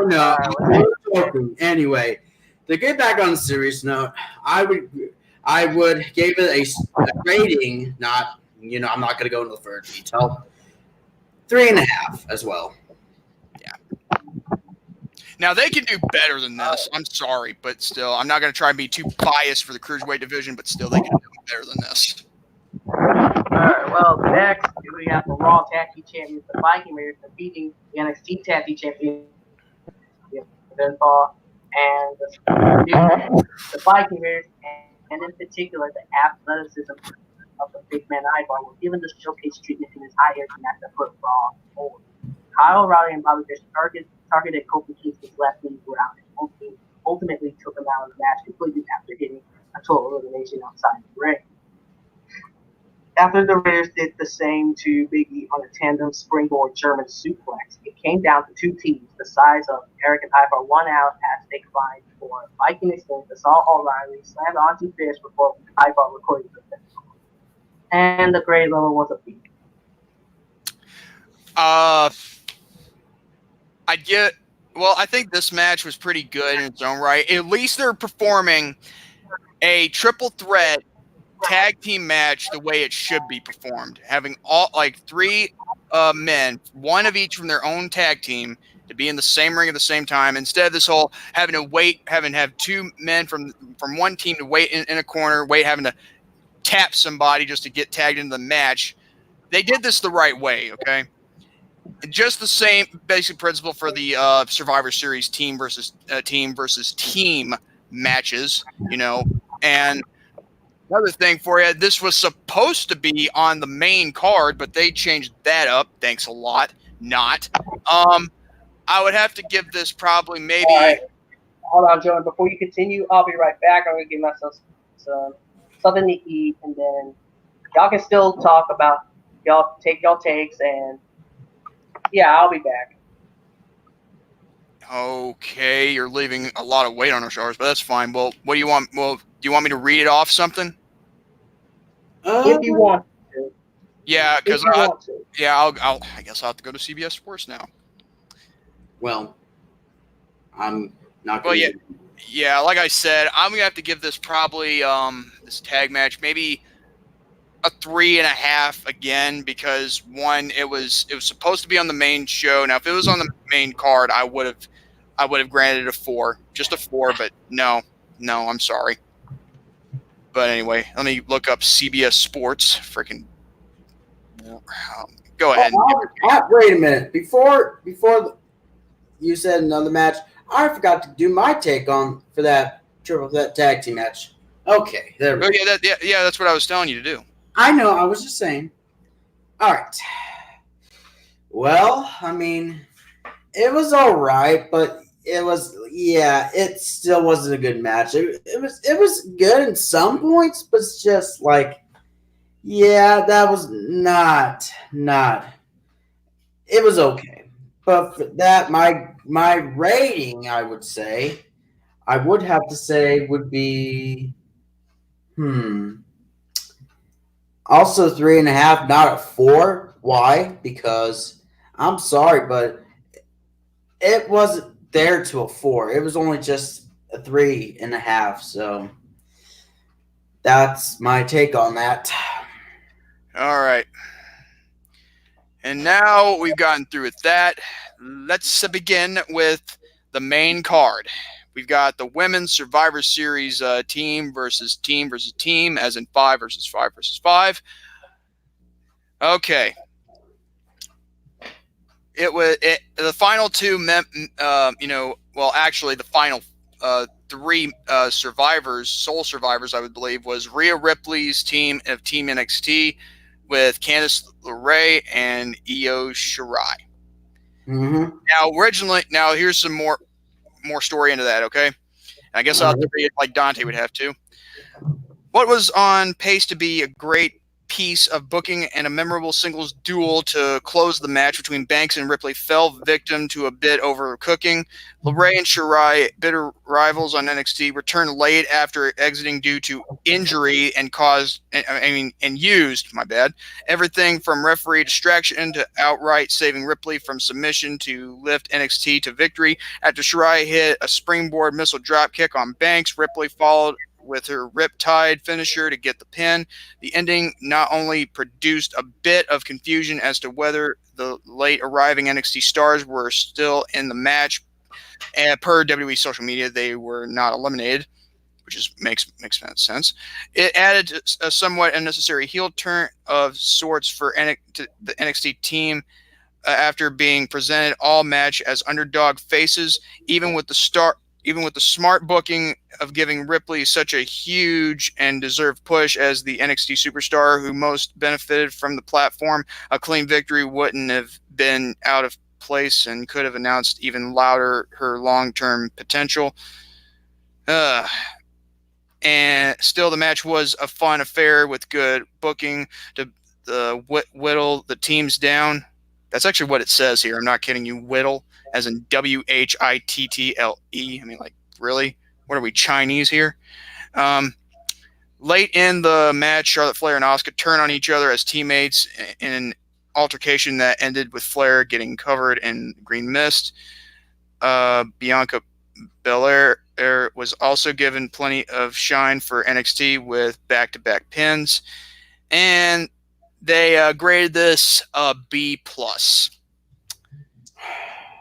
know. Anyway, to get back on a serious note, I would give it a rating. Not, I'm not going to go into the further detail. 3.5 as well. Yeah. Now, they can do better than this. I'm sorry, but still, I'm not going to try and be too biased for the Cruiserweight division, but still, they can do better than this. All right, well, next, we have the Raw Tag Team Champions, the Viking Raiders, defeating the NXT Tag Team Champions, Pinfall, and the Viking Raiders, and in particular, the athleticism of the big man Ivar were given the showcase treatment in his high air match that put Raw forward. Kyle O'Reilly and Bobby Fish targeted Kofi Kingston's left knee throughout and ultimately took him out of the match completely after hitting a total elimination outside the ring. After the Raiders did the same to Big E on a tandem springboard German suplex, it came down to two teams the size of Eric and Ivar won out as they combined for Viking Exchange. Assault O'Reilly slammed onto Fish before Ivar recorded the finish. And the grade level was a B. I think this match was pretty good in its own right. At least they're performing a triple threat tag team match the way it should be performed, having three men, one of each from their own tag team, to be in the same ring at the same time, instead of this whole having to have two men from one team to wait in a corner, having to tap somebody just to get tagged into the match. They did this the right way, okay? Just the same basic principle for the Survivor Series team versus team matches, and another thing for you, this was supposed to be on the main card, but they changed that up. Thanks a lot. Not. I would have to give this probably maybe. All right. Hold on, Joe. Before you continue, I'll be right back. I'm going to give myself something to eat, and then y'all can still talk about y'all takes, and yeah, I'll be back. Okay, you're leaving a lot of weight on our shoulders, but that's fine. Well, what do you want? Well, do you want me to read it off something? If you want to. Yeah, because I guess I'll have to go to CBS Sports now. Well, I'm not going to. Well, yeah, like I said, I'm going to have to give this probably, this tag match, maybe a 3.5 again, because one, it was supposed to be on the main show. Now, if it was on the main card, I would have granted it a 4, just a 4, but no, I'm sorry. But anyway, let me look up CBS Sports. Freaking, go ahead. Wait a minute. Before you said another match, I forgot to do my take for that triple threat tag team match. Okay, there we go. Yeah, that's what I was telling you to do. I know. I was just saying. All right. Well, I mean, it was all right, but it still wasn't a good match. It was good in some points, but it's just like, yeah, that was not. It was okay, but for that, my rating, I would have to say would be, also 3.5, not a 4. Why? Because I'm sorry, but it wasn't there to a 4. It was only just a 3.5. So that's my take on that. All right. And now we've gotten through with that. Let's begin with the main card. We've got the Women's Survivor Series team versus team, as in 5 versus 5 versus 5. Okay. The final two, actually the final 3 sole survivors, I would believe, was Rhea Ripley's team of Team NXT with Candice LeRae and Io Shirai. Mm-hmm. Now here's some more story into that, okay? And I guess I'll have to read it like Dante would have to. What was on pace to be a great piece of booking and a memorable singles duel to close the match between Banks and Ripley fell victim to a bit overcooking. LeRae and Shirai, bitter rivals on NXT, returned late after exiting due to injury and used everything from referee distraction to outright saving Ripley from submission to lift NXT to victory. After Shirai hit a springboard missile dropkick on Banks, Ripley followed with her Riptide finisher to get the pin. The ending not only produced a bit of confusion as to whether the late arriving NXT stars were still in the match, and per WWE social media, they were not eliminated, which makes sense. It added a somewhat unnecessary heel turn of sorts for the NXT team after being presented all match as underdog faces, even with the smart booking of giving Ripley such a huge and deserved push as the NXT superstar who most benefited from the platform. A clean victory wouldn't have been out of place and could have announced even louder her long-term potential. And still, the match was a fun affair with good booking to whittle the teams down. That's actually what it says here. I'm not kidding you. Whittle, as in Whittle. I mean, like, really? What are we, Chinese here? Late in the match, Charlotte Flair and Asuka turn on each other as teammates in an altercation that ended with Flair getting covered in green mist. Bianca Belair was also given plenty of shine for NXT with back-to-back pins, and they graded this a B+.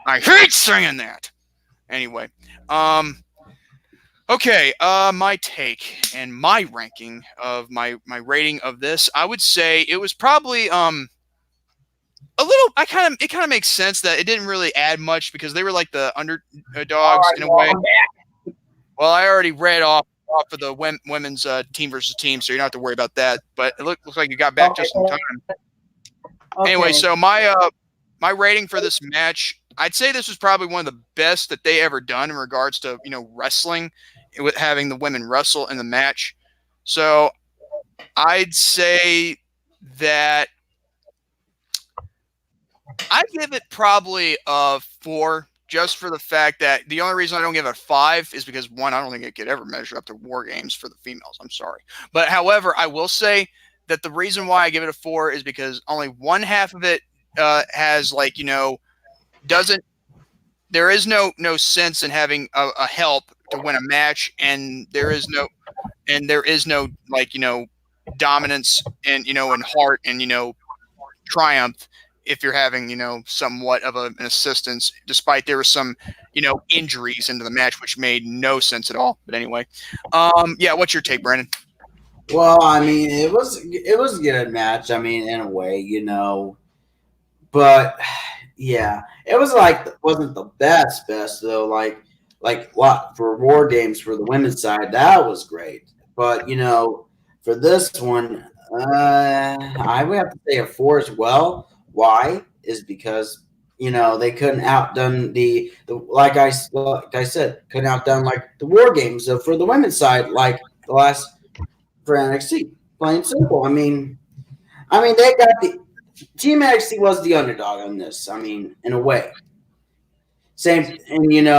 I hate saying that. Anyway, okay, my take and my ranking of my rating of this, I would say it was probably a little. It kind of makes sense that it didn't really add much because they were like the underdogs in a way. Well, I already read off of the women's team versus team, so you don't have to worry about that. But it looks like you got back just in time. Okay. Anyway, so my rating for this match, I'd say this was probably one of the best that they ever done in regards to wrestling, with having the women wrestle in the match. So I'd say that I give it probably a 4. Just for the fact that the only reason I don't give it a 5 is because, one, I don't think it could ever measure up to War Games for the females. I'm sorry. But however, I will say that the reason why I give it a 4 is because only one half of it has, like, there is no sense in having a help to win a match, and there is no like, dominance and, in heart and, triumph if you're having, somewhat of an assistance, despite there were some, injuries into the match, which made no sense at all. But anyway, yeah, what's your take, Brandon? Well, I mean, it was a good match. I mean, in a way, but yeah, it was wasn't the best though. Like what for War Games for the women's side, that was great. But for this one, I would have to say a 4 as well. Why is because they couldn't outdone the like I said, couldn't outdone like the War Games for the women's side, like the last for NXT. Plain simple. I mean they got the Team NXT was the underdog on this. I mean, in a way. Same, and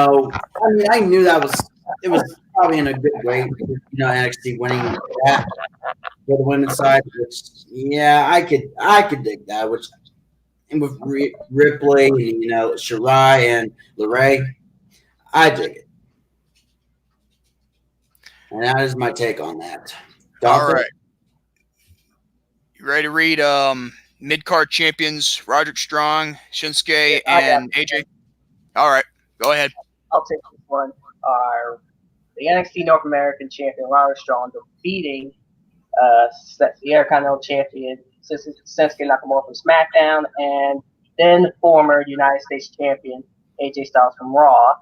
I knew it was probably in a good way. NXT winning that for the women's side, which I could dig that. Which and with Ripley, Shirai and LeRae, I dig it. And that is my take on that. All right. You ready to read mid-card champions Roderick Strong, Shinsuke, and AJ? All right. Go ahead. I'll take this one. The NXT North American champion Roderick Strong defeating the Intercontinental champion Shinsuke Nakamura from SmackDown, and then former United States champion AJ Styles from Raw.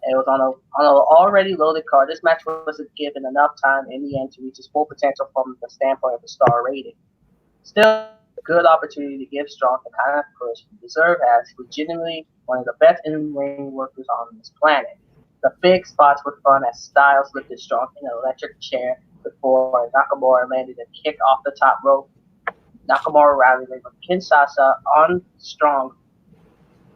And it was on an already loaded card. This match wasn't given enough time in the end to reach its full potential from the standpoint of the star rating. Still, a good opportunity to give Strong the kind of push he deserves as legitimately one of the best in-ring workers on this planet. The big spots were fun as Styles lifted Strong in an electric chair before Nakamura landed a kick off the top rope. Nakamura rallied with Kinshasa on Strong,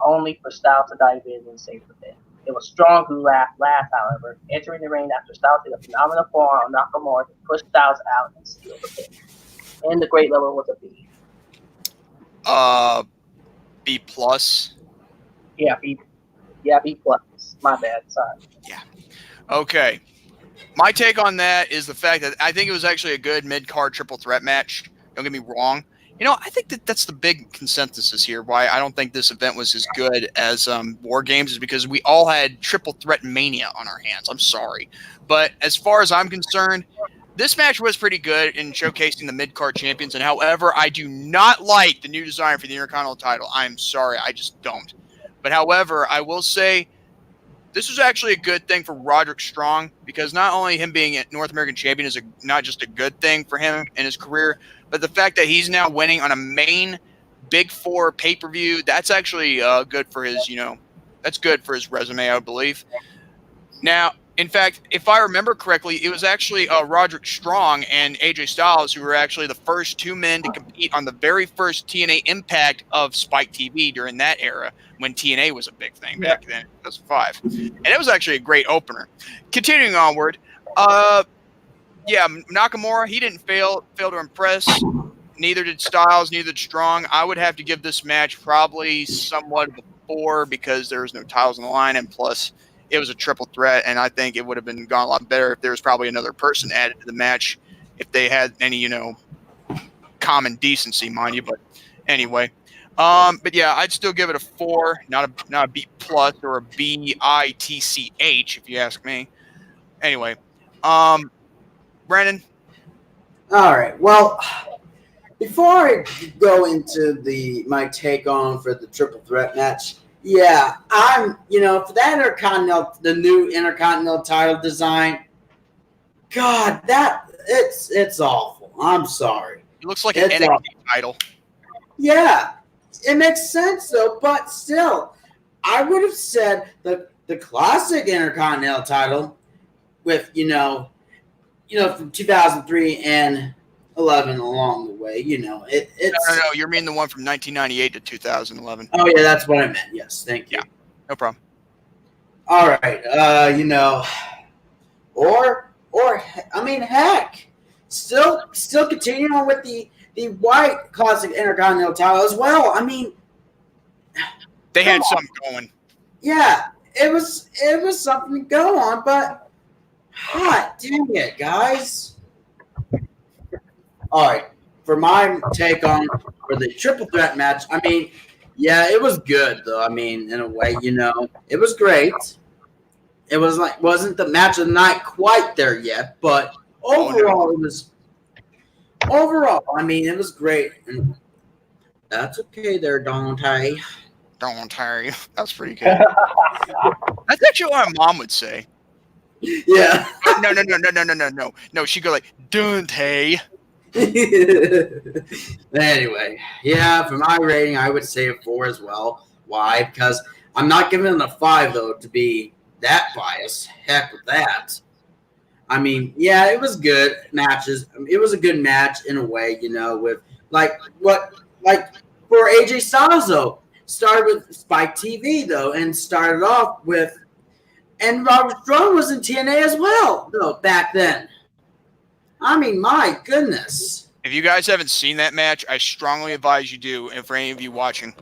only for Styles to dive in and save the pin. It was Strong who laughed, however, entering the ring after Styles did a phenomenal forearm on Nakamura to push Styles out and steal the pin. And the great level was a B. B+. Yeah, B+. My bad, sorry. Yeah. Okay. My take on that is the fact that I think it was actually a good mid-card triple threat match. Don't get me wrong. I think that's the big consensus is here. Why I don't think this event was as good as War Games is because we all had triple threat mania on our hands. I'm sorry. But as far as I'm concerned, this match was pretty good in showcasing the mid-card champions. And however, I do not like the new design for the Intercontinental title. I'm sorry. I just don't. But however, I will say this was actually a good thing for Roderick Strong because not only him being a North American champion is not just a good thing for him in his career, but the fact that he's now winning on a main Big Four pay-per-view, that's actually good for his, that's good for his resume, I believe. Now, In fact, if I remember correctly, it was actually Roderick Strong and AJ Styles who were actually the first two men to compete on the very first TNA Impact of Spike TV during that era when TNA was a big thing back then, 2005. And it was actually a great opener. Continuing onward, Nakamura, he didn't fail to impress. Neither did Styles, neither did Strong. I would have to give this match probably somewhat of a 4 because there was no titles on the line, and plus it was a triple threat, and I think it would have been gone a lot better if there was probably another person added to the match if they had any, common decency, mind you. But anyway, but yeah, I'd still give it a 4, not a B plus or a BITCH if you ask me. Anyway, Brandon. All right. Well, before I go into my take on for the triple threat match, yeah, I'm, for that the new Intercontinental title design, God, it's awful. I'm sorry. It looks like an NXT title. Yeah, it makes sense though, but still, I would have said the classic Intercontinental title with, from 2003 and 11 along the way, it's... No, you mean the one from 1998 to 2011. Oh, yeah, that's what I meant. Yes, thank you. Yeah, no problem. All right, heck, still continuing on with the white classic Intercontinental title as well. I mean... They had something going. Yeah, it was something to go on, but hot dang it, guys. All right, for my take on for the triple threat match, yeah, it was good though. In a way, it was great. It wasn't the match of the night quite there yet, but overall, it was great. And that's okay there, Dante. Dante, that's pretty good. That's actually what my mom would say. Yeah. No. She'd go like Dante. Anyway, yeah, for my rating, I would say a 4 as well. Why? Because I'm not giving it a 5 though to be that biased. Heck with that. Yeah, it was good matches. It was a good match in a way, with for AJ Styles though. Started with Spike TV though, and started off with, and Robert Strong was in TNA as well though back then. My goodness. If you guys haven't seen that match, I strongly advise you do. And for any of you watching,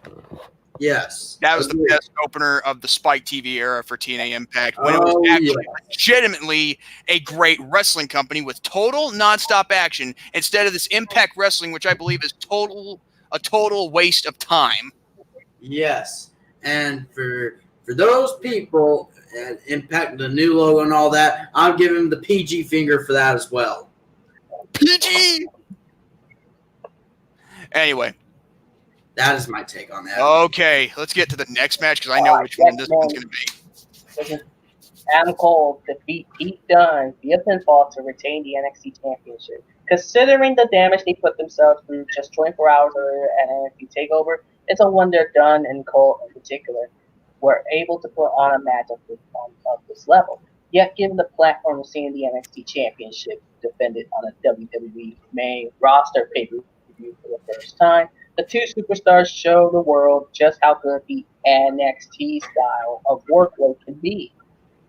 yes, that was the best opener of the Spike TV era for TNA Impact when it was actually legitimately a great wrestling company with total nonstop action instead of this Impact Wrestling, which I believe is a total waste of time. Yes, and for those people at Impact, the new logo and all that, I'm giving the PG finger for that as well. PG. Anyway, that is my take on that. Okay, let's get to the next match because I know which one this one's going to be. Adam Cole defeat Pete Dunne via pinfall to retain the NXT Championship. Considering the damage they put themselves through just 24 hours earlier at NXT Takeover, it's a wonder Dunne and Cole in particular were able to put on a match of this level. Yet, given the platform of seeing the NXT Championship defended on a WWE main roster pay-per-view for the first time, the two superstars show the world just how good the NXT style of workload can be.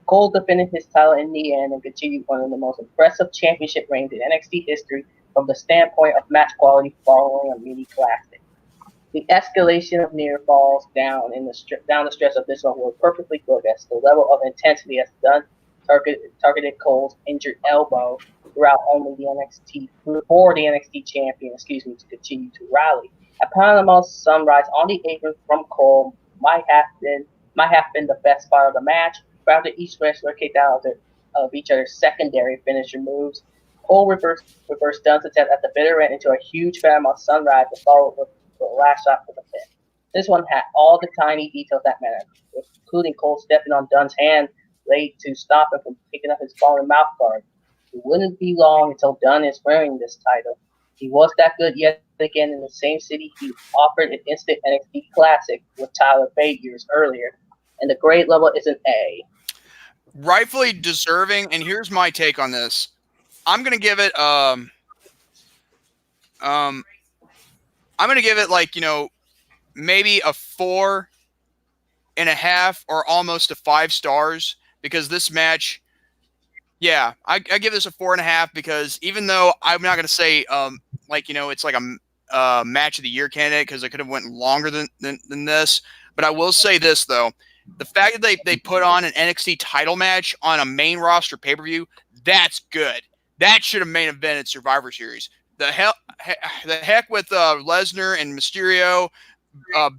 Cole defended his title in the end and continued one of the most impressive championship reigns in NXT history from the standpoint of match quality following a mini classic. The escalation of near falls down the stretch of this one was perfectly good as the level of intensity as Dunne targeted Cole's injured elbow throughout only the NXT champion, to continue to rally. A Panama sunrise on the apron from Cole might have been the best part of the match. But after each wrestler kicked out of each other's secondary finisher moves, Cole reversed Dunne's attempt at the bitter end into a huge Panama sunrise and followed with the last shot for the pin. This one had all the tiny details that mattered, including Cole stepping on Dunne's hand laid to stop him from picking up his fallen mouth guard. It wouldn't be long until Dunne is wearing this title. He was that good yet again in the same city he offered an instant NXT Classic with Tyler Bate years earlier, and the grade level is an A. rightfully deserving. And here's my take on this. I'm gonna give it like, maybe a 4.5 or almost a 5 stars, because this match, yeah, I give this a 4.5, because even though I'm not gonna say it's like a match of the year candidate, because it could have went longer than this, but I will say this though. The fact that they put on an NXT title match on a main roster pay-per-view, that's good. That should have main evented Survivor Series. The heck with Lesnar and Mysterio,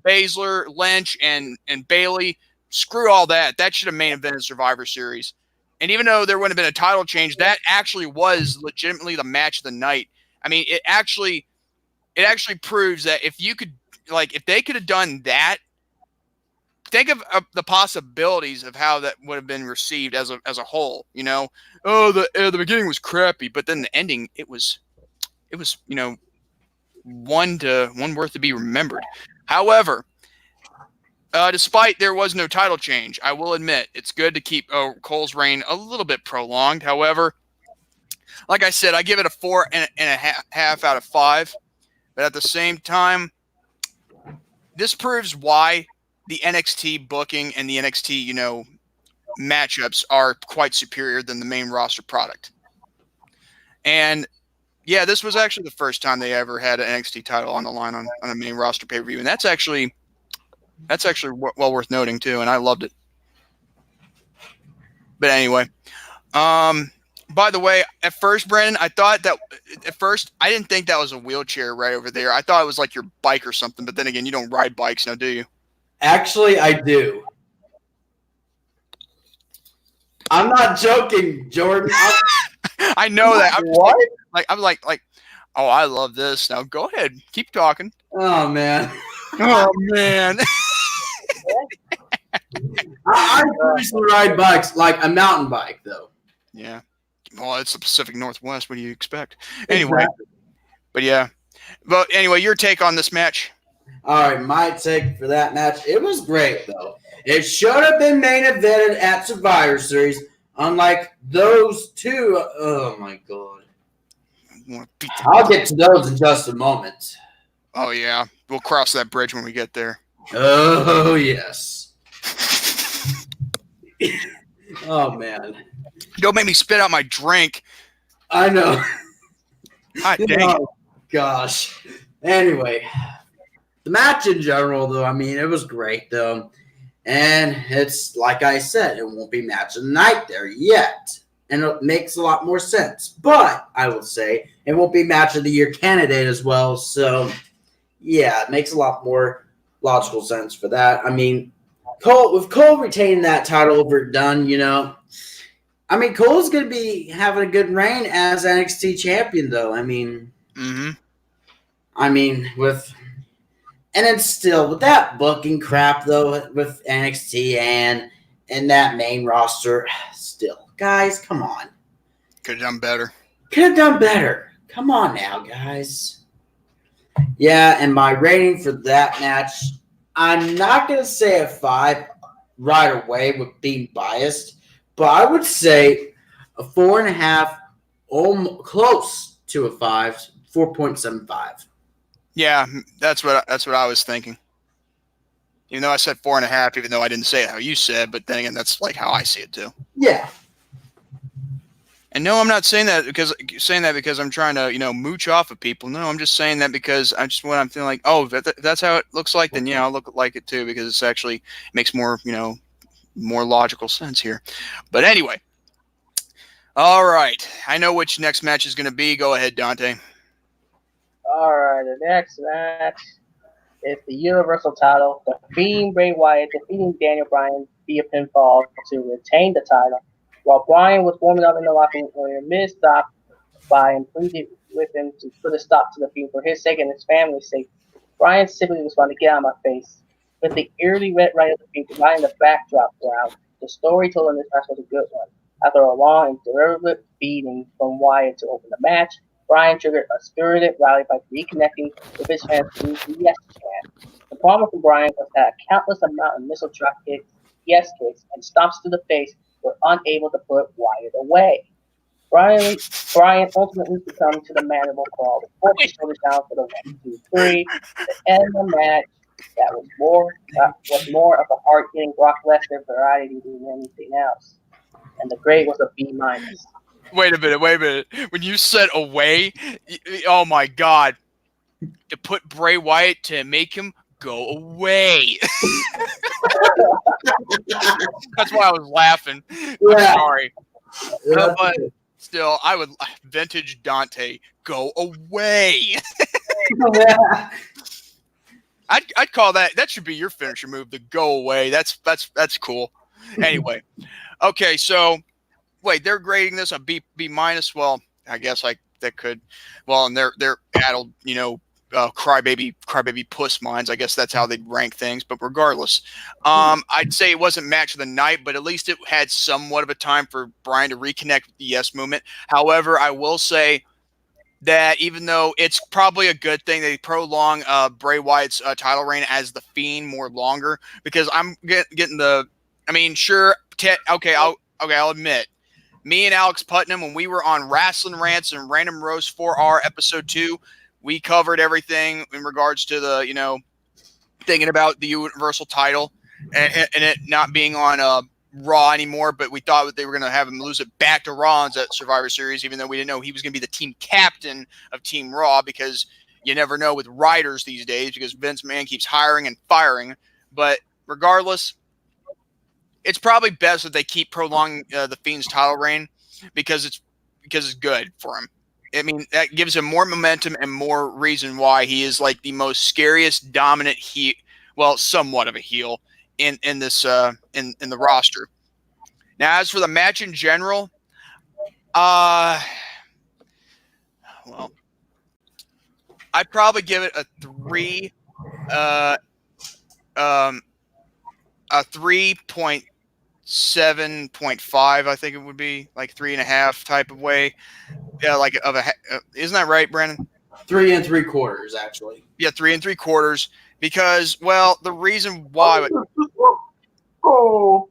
Baszler, Lynch, and Bailey. Screw all that. That should have main evented Survivor Series. And even though there wouldn't have been a title change, that actually was legitimately the match of the night. I mean, it actually proves that if they could have done that, think of the possibilities of how that would have been received as a whole. Oh, the beginning was crappy, but then the ending, it was one worth to be remembered. However, despite there was no title change, I will admit it's good to keep Cole's reign a little bit prolonged. However, like I said, I give it a 4.5 out of 5. But at the same time, this proves why the NXT booking and the NXT, matchups are quite superior than the main roster product. And yeah, this was actually the first time they ever had an NXT title on the line on a main roster pay-per-view, and that's actually well worth noting too, and I loved it. But anyway, by the way, at first, Brandon, I didn't think that was a wheelchair right over there. I thought it was like your bike or something. But then again, you don't ride bikes now, do you? Actually, I do. I'm not joking, Jordan. I know that. I'm What? like, oh, I love this. Now go ahead, keep talking. Oh man. Oh man. I usually ride bikes, like a mountain bike, though. Yeah. Well, it's the Pacific Northwest. What do you expect? Anyway, Exactly. But yeah. But anyway, your take on this match? All right, my take for that match. It was great, though. It should have been main evented at Survivor Series, unlike those two. Oh, my God. I'll get to those in just a moment. Oh, yeah. We'll cross that bridge when we get there. Oh, yes. Oh, man. Don't make me spit out my drink. I know. God dang it. Gosh. Anyway, the match in general, though, I mean, it was great, though. And it's, like I said, it won't be match of the night there yet. And it makes a lot more sense. But I will say it won't be match of the year candidate as well. So, yeah, it makes a lot more logical sense for that. I mean, with Cole retaining that title overdone, I mean, Cole's going to be having a good reign as NXT champion, though. I mean, and then still with that booking crap, though, with NXT and that main roster, still, guys, come on. Could have done better. Could have done better. Come on now, guys. Yeah, and my rating for that match, I'm not going to say a 5 right away with being biased, but I would say a 4.5, close to a 5, 4.75. Yeah, that's what I was thinking. Even though I said 4.5, even though I didn't say it how you said, but then again, that's like how I see it too. Yeah. And no, I'm not saying that because I'm trying to, mooch off of people. No, I'm just saying that because I'm feeling like, oh, that's how it looks like, then yeah, I'll look like it too, because it's actually makes more, more logical sense here. But anyway, all right, I know which next match is going to be. Go ahead, Dante. All right, the next match is the Universal title. The Fiend Bray Wyatt defeating Daniel Bryan via pinfall to retain the title. While Bryan was warming up in the locker room, Miz stopped by and pleaded with him to put a stop to the Fiend for his sake and his family's sake. Bryan simply responded, "Get out of my face." With the eerily red right of the Fiend providing the backdrop round, the storytelling in this match was a good one. After a long and deliberate beating from Wyatt to open the match, Bryan triggered a spirited rally by reconnecting with his fans through the Yes chant. The problem for Bryan was that a countless amount of missile drop kicks, yes kicks, and stomps to the face were unable to put Wyatt away. Brian ultimately succumbed to the mandible claw with 4 shoulders down for the 1, 2, 3 to end the match. That was more of a hard-hitting Brock Lesnar variety than anything else. And the grade was a B minus. Wait a minute. When you said away, oh my God. To put Bray Wyatt to make him go away. That's why I was laughing. I'm sorry. But still, I would vintage Dante go away. I'd call that should be your finisher move, the go away. That's cool. Anyway. Okay, so wait, they're grading this a B minus. Well, I guess that could. Well, and they're addled, crybaby puss minds. I guess that's how they'd rank things. But regardless, I'd say it wasn't match of the night, but at least it had somewhat of a time for Brian to reconnect with the Yes Movement. However, I will say that even though it's probably a good thing they prolong Bray Wyatt's title reign as the Fiend more longer, because I'm getting the. I mean, sure. I'll admit. Me and Alex Putnam, when we were on Wrestling Rants and Random Roast 4R episode 2, we covered everything in regards to the, thinking about the Universal title and it not being on Raw anymore, but we thought that they were going to have him lose it back to Raw at Survivor Series, even though we didn't know he was going to be the team captain of Team Raw, because you never know with writers these days, because Vince McMahon keeps hiring and firing. But regardless, it's probably best that they keep prolonging the Fiend's title reign because it's good for him. I mean, that gives him more momentum and more reason why he is like the most scariest, dominant heel. Well, somewhat of a heel in this in the roster. Now, as for the match in general, well, I'd probably give it a 3. A 3.7.5, I think it would be, like 3.5 type of way. Yeah, isn't that right, Brandon? 3 3/4, actually. Yeah, 3 3/4, because, well, the reason why. Oh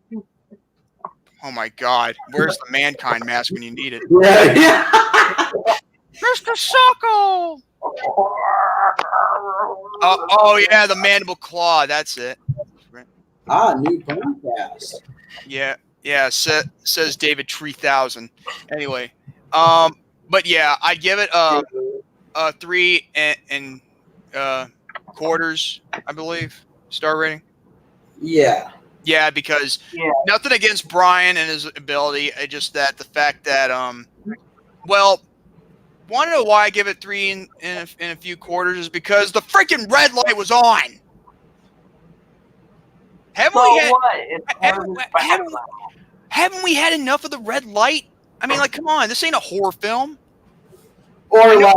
my God, where's the Mankind mask when you need it? Yeah. Mr. Socko! Oh yeah, the mandible claw. That's it. New podcast. Yeah. Says David 3000. Anyway, but yeah, I'd give it a 3 and quarters, I believe, star rating. Yeah. Yeah, because nothing against Brian and his ability, just that the fact that well, want to know why I give it 3 in a few quarters is because the freaking red light was on. Haven't we had enough of the red light? I mean, like, come on, this ain't a horror film. Or like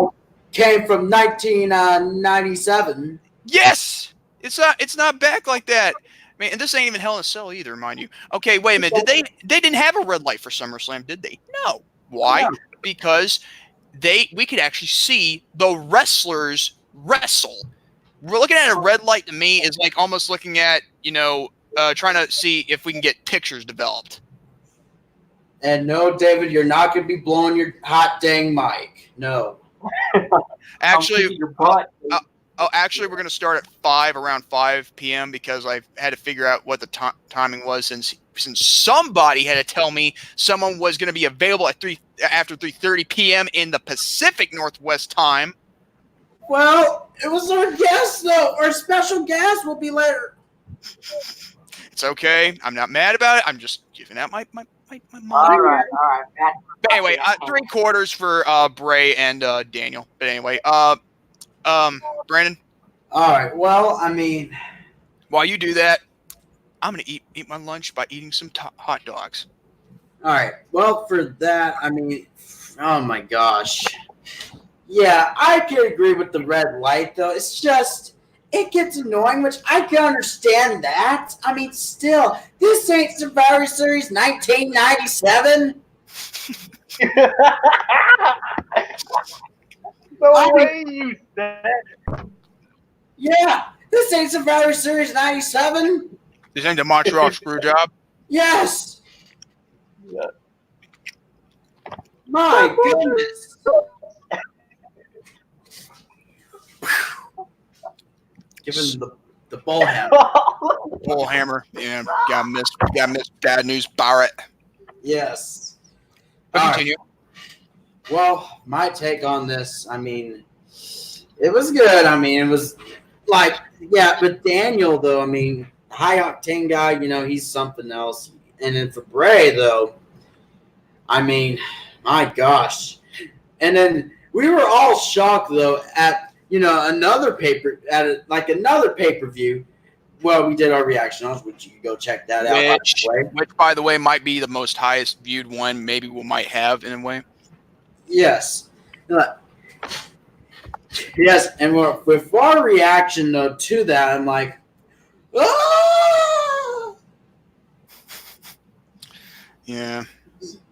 came from 1997. Yes, it's not back like that. I mean, and this ain't even Hell in a Cell either, mind you. Okay, wait a minute. They didn't have a red light for SummerSlam, did they? No. Why? No. Because we could actually see the wrestlers wrestle. We're looking at a red light to me is like almost looking at, trying to see if we can get pictures developed. And no, David, you're not going to be blowing your hot dang mic. No. Actually, actually, we're going to start at around 5 p.m. because I had to figure out what the timing was since somebody had to tell me someone was going to be available at after 3:30 p.m. in the Pacific Northwest time. Well, it was our guest, though. Our special guest will be later. It's okay. I'm not mad about it. I'm just giving out my all right. But anyway, 3/4 for Bray and Daniel. But anyway, Brandon. All right. Well, I mean, while you do that, I'm gonna eat my lunch by eating some hot dogs. All right. Well, for that, I mean, oh my gosh. Yeah, I can agree with the red light, though. It's just, it gets annoying, which I can understand that. I mean, still, this ain't Survivor Series 1997. You said. Yeah, this ain't Survivor Series 97. This ain't the Montreal Screwjob. Yes. Yeah. My goodness. Give him the ball hammer. Bull hammer. Yeah, got missed bad news, Barrett. Yes. But continue. Well, my take on this, I mean, it was good. I mean, it was like, yeah, but Daniel, though, I mean, high octane guy, you know, he's something else. And then for Bray, though, I mean, my gosh. And then we were all shocked, though, at, you know, another pay-per-view. Well, we did our reaction on, which you can go check that out. Which, by the way, might be the most highest viewed one maybe we might have in a way. Yes. Yes, and with our reaction, though, to that, I'm like, ah! Yeah.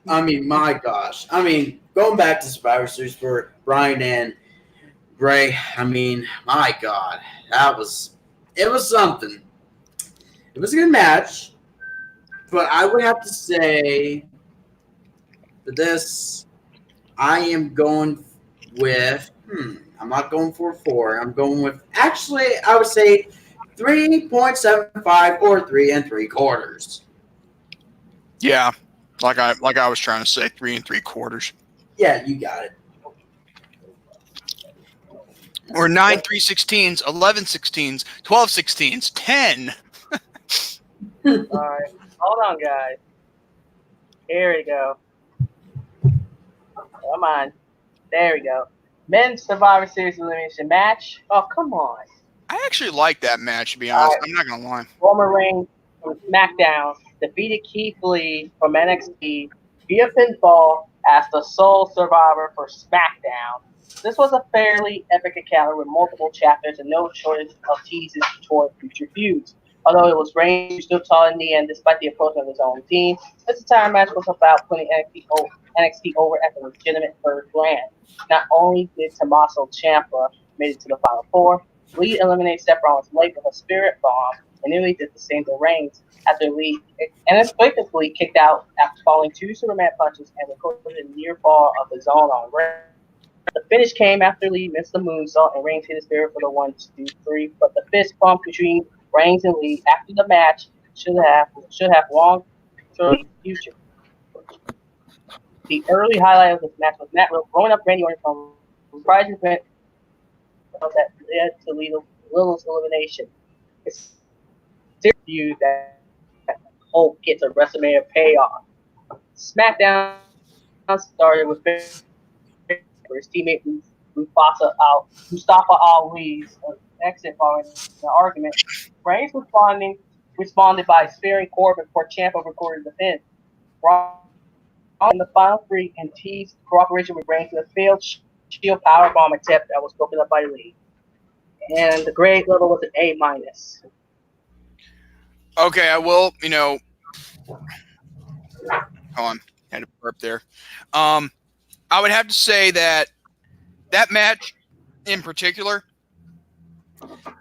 I mean, my gosh. I mean, going back to Survivor Series for Bryan and Bray, I mean, my God. It was something. It was a good match, but I would have to say for this, I am going with, I'm not going for 4. I'm going with, actually, I would say 3.75 or 3 3/4. Yeah. Like I was trying to say, 3 3/4. Yeah, you got it. Or 9 3/16, 11 16s, 12 16s, 10. All right, hold on, guys. Here we go. Come on. There we go. Men's Survivor Series elimination match. Oh, come on. I actually like that match, to be honest. I'm not going to lie. Roman Reigns from SmackDown defeated Keith Lee from NXT via pinfall as the sole survivor for SmackDown. This was a fairly epic encounter with multiple chapters and no shortage of teases toward future feuds. Although it was Reigns who stood tall in the end despite the approach of his own team, this entire match was about putting NXT over at the legitimate third brand. Not only did Tommaso Ciampa made it to the Final Four, Lee eliminated Seth Rollins late with a Spirit Bomb, and nearly did the same to Reigns after Lee inexplicably kicked out after falling 2 Superman punches and recorded a near fall of his own on Reigns. The finish came after Lee missed the moonsault and Reigns hit his Spirit for the 1, 2, 3, but the fist bump between Reigns and Lee after the match should have long-term future. The early highlight of this match was Matt Riddle throwing up Randy Orton from surprising event that led to Little's elimination. It's a view that Hulk gets a WrestleMania payoff. SmackDown started with his teammate Mustafa Ali's exit following the argument. Reigns responded by spearing Corbin before Ciampa recorded the pin. In the final 3 and teased cooperation with Reigns with a failed Shield powerbomb attempt that was broken up by Lee. And the grade level was an A-. Okay, I will, hold on, I had a burp there. I would have to say that match in particular,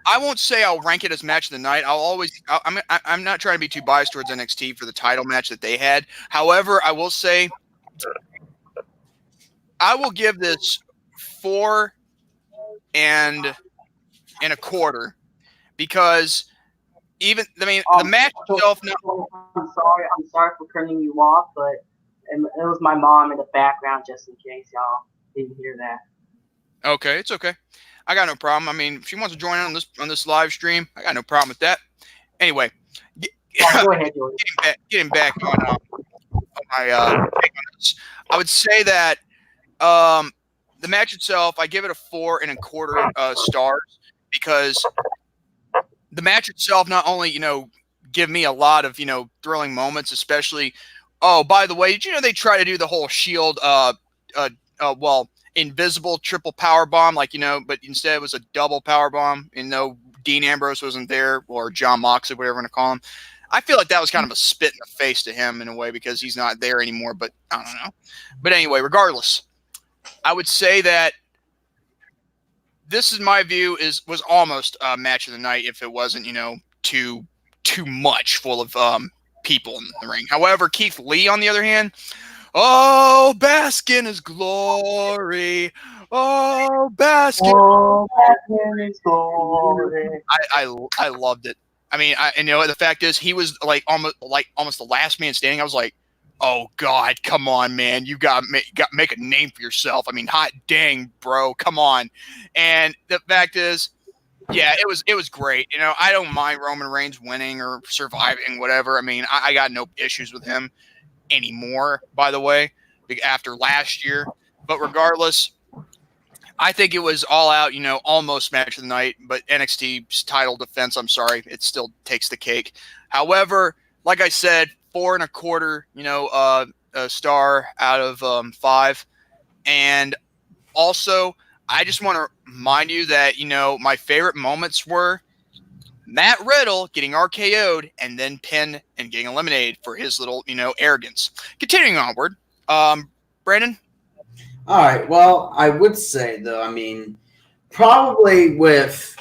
I won't say I'll rank it as match of the night. I'm not trying to be too biased towards NXT for the title match that they had. However, I will say I will give this 4 1/4 because the match itself. I'm sorry for cutting you off, but it was my mom in the background just in case y'all didn't hear that. Okay, it's okay. I got no problem. I mean, if she wants to join in on this live stream, I got no problem with that. Anyway, go ahead, Jordan. Getting back on my take on this, I would say that the match itself, I give it a 4 1/4 stars because the match itself not only give me a lot of thrilling moments, especially. Oh, by the way, did you know they try to do the whole Shield invisible triple power bomb, but instead it was a double power bomb, and no Dean Ambrose wasn't there, or John Moxley, whatever you want to call him. I feel like that was kind of a spit in the face to him in a way because he's not there anymore, but I don't know. But anyway, regardless, I would say that this is my view was almost a match of the night if it wasn't, too much full of people in the ring. However, Keith Lee, on the other hand, oh, bask in his glory. Oh, bask in his glory. I loved it. I mean, and you know, the fact is, he was like almost the last man standing. I was like, oh God, come on, man, you got make a name for yourself. I mean, hot dang, bro, come on. And the fact is, yeah, it was great. You know, I don't mind Roman Reigns winning or surviving, whatever. I mean, I got no issues with him anymore, by the way, after last year. But regardless, I think it was all out, you know, almost match of the night, but NXT's title defense, I'm sorry, it still takes the cake. However, like I said, 4.25, you know, a star out of 5. And also, I just want to remind you that, you know, my favorite moments were Matt Riddle getting RKO'd and then pinned and getting eliminated for his little, you know, arrogance. Continuing onward, Brandon? All right. Well, I would say, though, I mean, probably with,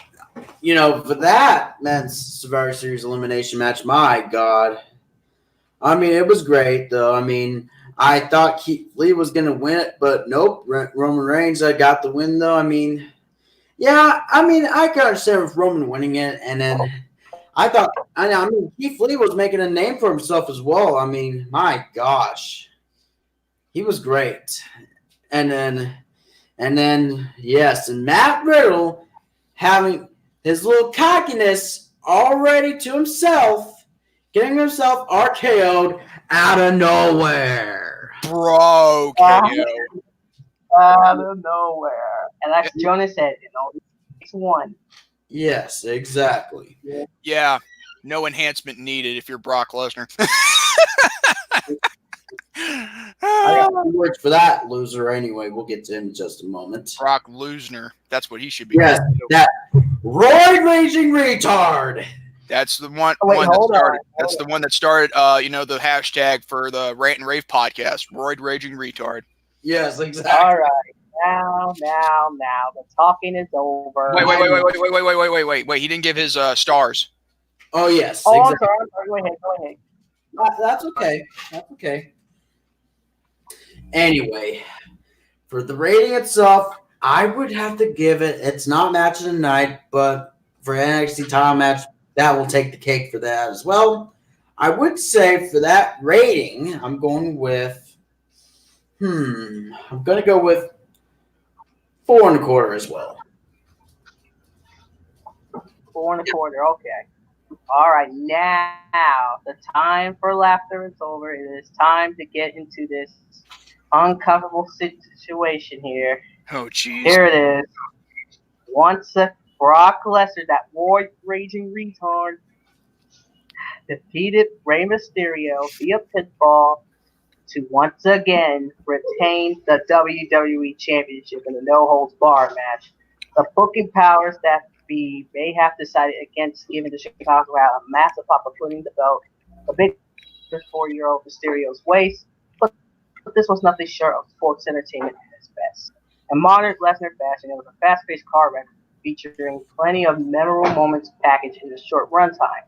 you know, for that men's Survivor Series elimination match, my God. I mean, it was great, though. I mean, I thought Keith Lee was going to win it, but nope. Roman Reigns got the win, though. I mean, yeah, I mean, I can understand with Roman winning it, and then I mean, Keith Lee was making a name for himself as well. I mean, my gosh. He was great. And then, yes, and Matt Riddle having his little cockiness already to himself, getting himself RKO'd out of nowhere. Bro, out of nowhere. And like Jonas said, you know, it's one. Yes, exactly. Yeah, no enhancement needed if you're Brock Lesnar. I got words for that loser anyway. We'll get to him in just a moment. Brock Lesnar. That's what he should be. Yes, that roid raging retard. That's the one that started. That's the one that started. You know, the hashtag for the Rant and Rave podcast. Roid raging retard. Yes, exactly. All right, now, the talking is over. Wait. He didn't give his stars. Oh yes. Oh, exactly. I'm sorry. Go ahead. That's okay. That's okay. Anyway, for the rating itself, I would have to give it. It's not match of the night, but for NXT title match, that will take the cake for that as well. I would say for that rating, I'm going with. I'm going to go with 4.25 as well. 4.25. Okay. All right, now the time for laughter is over. It is time to get into this uncomfortable situation here. Oh, jeez. Here it is. Once Brock Lesnar, that raging retard, defeated Rey Mysterio via pinfall to once again retain the WWE Championship in a no-holds-barred match. The booking powers that be may have decided against giving the Chicago Crowd a massive pop of putting the belt a big 4-year-old Mysterio's waist, but this was nothing short of sports entertainment at its best. In modern Lesnar fashion, it was a fast-paced car wreck featuring plenty of memorable moments packaged in a short runtime.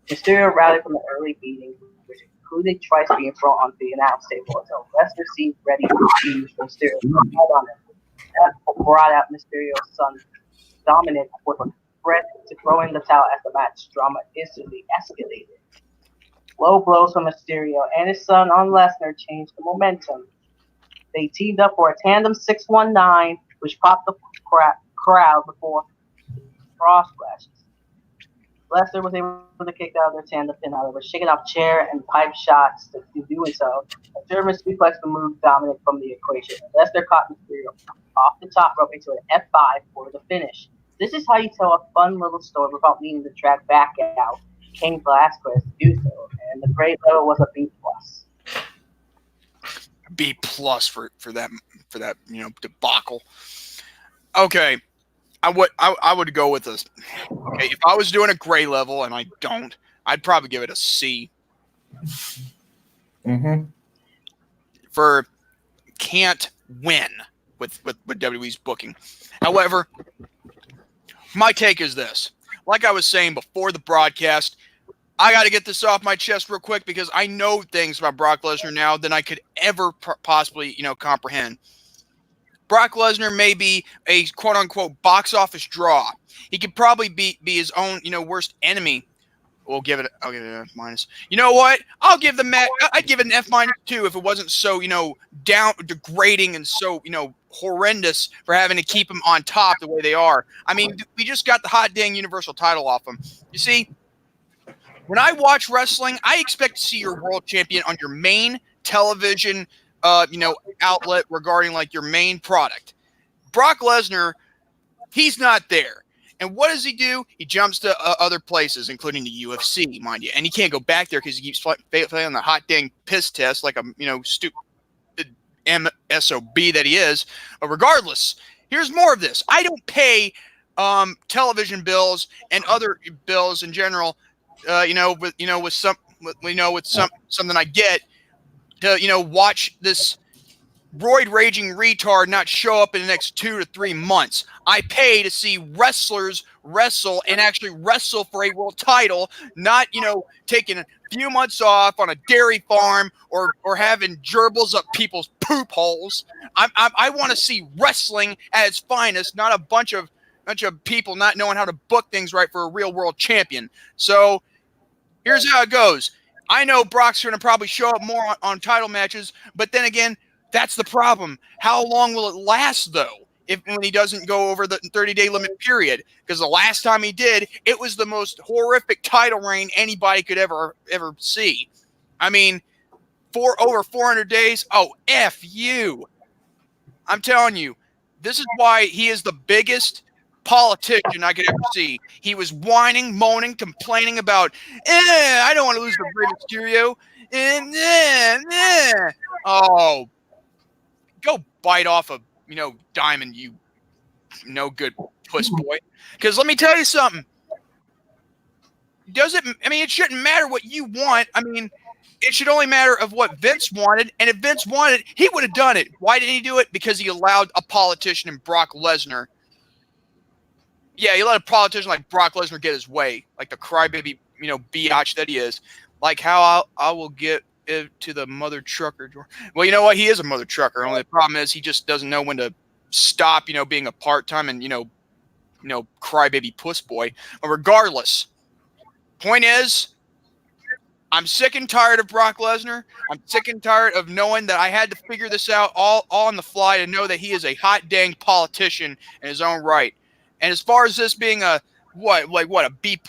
Mysterio rallied from the early beating, which included twice being thrown onto the announce table until Lesnar seemed ready to use Mysterio on him. That brought out Mysterio's son Dominic with a threat to throw in the towel as the match drama instantly escalated. Low blows from Mysterio and his son on Lesnar changed the momentum. They teamed up for a tandem 619, which popped the crowd before cross splashes. Lesnar was able to kick out of their tandem pin, however, shaking off chair and pipe shots to doing so. A German suplex removed Dominic from the equation. Lesnar caught Mysterio off the top rope into an F5 for the finish. This is how you tell a fun little story without needing to drag back out King Velasquez to do so, and the grade level was a B+. B+ for that debacle. Okay, I would go with this. Okay, if I was doing a grade level, and I don't, I'd probably give it a C. For can't win with WWE's booking. However, my take is this. Like I was saying before the broadcast, I got to get this off my chest real quick because I know things about Brock Lesnar now than I could ever possibly, comprehend. Brock Lesnar may be a quote-unquote box office draw. He could probably be his own, worst enemy. I'll give it an F-. You know what? I'd give it an F-2 if it wasn't so, down degrading and so, horrendous for having to keep him on top the way they are. I mean, we just got the hot dang Universal title off him. You see, when I watch wrestling, I expect to see your world champion on your main television, outlet regarding like your main product. Brock Lesnar, he's not there. And what does he do? He jumps to other places, including the UFC, mind you. And he can't go back there because he keeps failing the hot dang piss test like a, stupid MSOB that he is. But regardless, here's more of this. I don't pay television bills and other bills in general, with something I get to, watch this roid-raging retard not show up in the next 2 to 3 months. I pay to see wrestlers wrestle and actually wrestle for a world title, not, taking a few months off on a dairy farm or having gerbils up people's poop holes. I want to see wrestling at its finest, not a bunch of people not knowing how to book things right for a real world champion. So here's how it goes. I know Brock's going to probably show up more on title matches, but then again, that's the problem. How long will it last, though, when he doesn't go over the 30-day limit period? Because the last time he did, it was the most horrific title reign anybody could ever see. I mean, over 400 days? Oh, F you. I'm telling you, this is why he is the biggest politician I could ever see. He was whining, moaning, complaining about, I don't want to lose to Rey Mysterio. Oh, go bite off a, diamond, you no good puss boy. Because let me tell you something. It shouldn't matter what you want. I mean, it should only matter of what Vince wanted. And if Vince wanted, he would have done it. Why didn't he do it? Because he allowed a politician in Brock Lesnar. Yeah, he let a politician like Brock Lesnar get his way. Like the crybaby, biatch that he is. Like how I will get it to the mother trucker. Well, you know what? He is a mother trucker. Only the problem is he just doesn't know when to stop, being a part-time and, crybaby puss boy. But regardless, point is, I'm sick and tired of Brock Lesnar. I'm sick and tired of knowing that I had to figure this out all on the fly to know that he is a hot dang politician in his own right. And as far as this being a B+,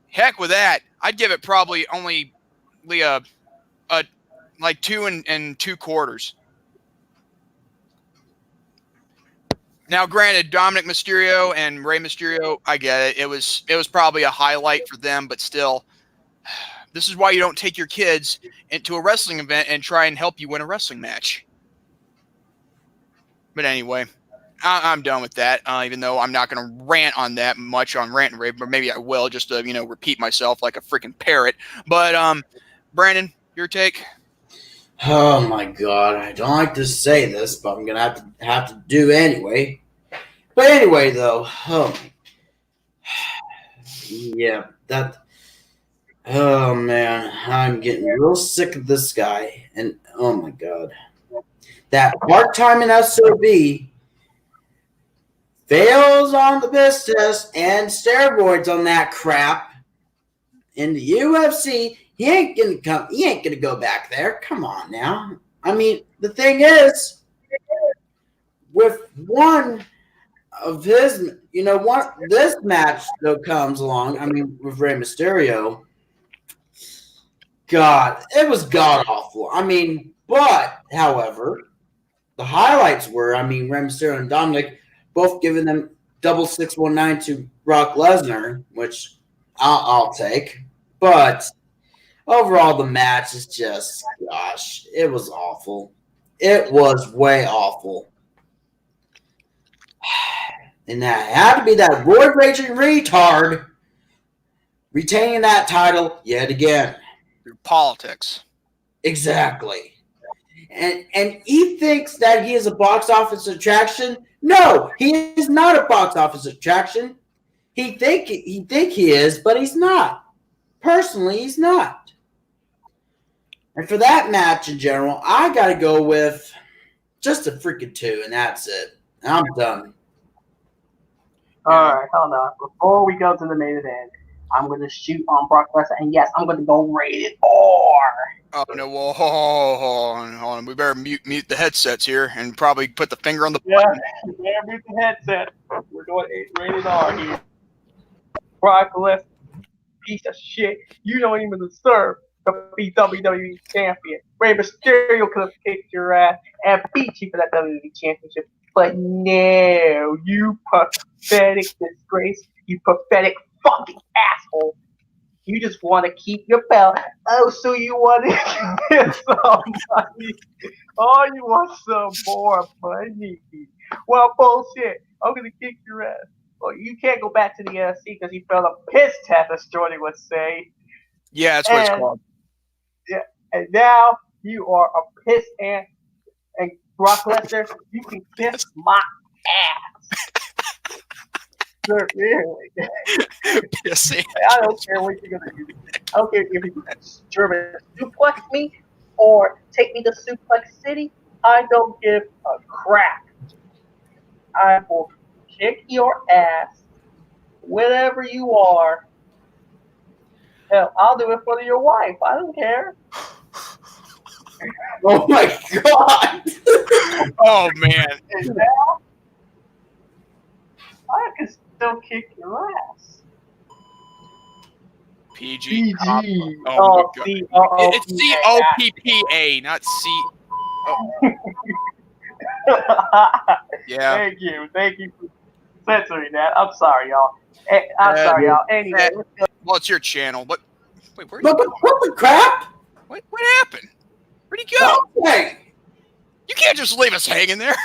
heck with that. I'd give it probably only like 2 2/4. Now, granted, Dominic Mysterio and Rey Mysterio, I get it. It was probably a highlight for them, but still, this is why you don't take your kids into a wrestling event and try and help you win a wrestling match. But anyway, I'm done with that, even though I'm not going to rant on that much on Rant and Rave, but maybe I will just to, repeat myself like a freaking parrot. But, Brandon, your take? Oh, my God. I don't like to say this, but I'm going to have to do anyway. But anyway, though, yeah, oh, man, I'm getting real sick of this guy. And, oh, my God. That part-time in SOB fails on the piss test and steroids on that crap in the UFC. He ain't gonna go back there. Come on now. I mean, the thing is, with one of his, this match though comes along. I mean, with Rey Mysterio, God, it was god awful. I mean, but however, the highlights were, Rey Mysterio and Dominic both giving them double 619 to Brock Lesnar, which I'll take. But overall, the match is just, gosh, it was awful. It was way awful. And that had to be that roid-raging retard retaining that title yet again. Through politics. Exactly. And he thinks that he is a box office attraction. No, he is not a box office attraction. He think he is, but he's not. Personally, he's not. And for that match in general, I got to go with just a freaking 2, and that's it. I'm done. All right, hold on. Before we go to the main event, I'm going to shoot on Brock Lesnar, and yes, I'm going to go rated R. Oh no! Well, hold on. We better mute the headsets here and probably put the finger on the button. Yeah, mute the headset. We're doing rated R here. Brock Lesnar, piece of shit. You don't even deserve to be WWE champion. Rey Mysterio could have kicked your ass and beat you for that WWE championship, but no, you pathetic disgrace. You pathetic fucking asshole. You just want to keep your belt. Oh, so you want to get some money? Oh, you want some more money? Well, bullshit. I'm going to kick your ass. Well, you can't go back to the NFC because you fell a piss test, as Jordy would say. Yeah, that's what it's called. Yeah, and now you are a piss ant. And Brock Lesnar, you can kiss my ass. Really? Pissy. I don't care what you're gonna do. I don't care if you German suplex me or take me to Suplex City. I don't give a crap. I will kick your ass, whatever you are. Hell, I'll do it for your wife. I don't care. Oh my god! Oh man! And now, I can still kick your ass. PG. PG. Oh my C-O-O-P-A. god! It's C-O-P-P-A, not C. Oh. Yeah. Thank you for censoring that. I'm sorry, y'all. I'm sorry, y'all. Anyway, Well, it's your channel. What? Wait, where? What the crap? What happened? Where'd he go? Okay. You can't just leave us hanging there.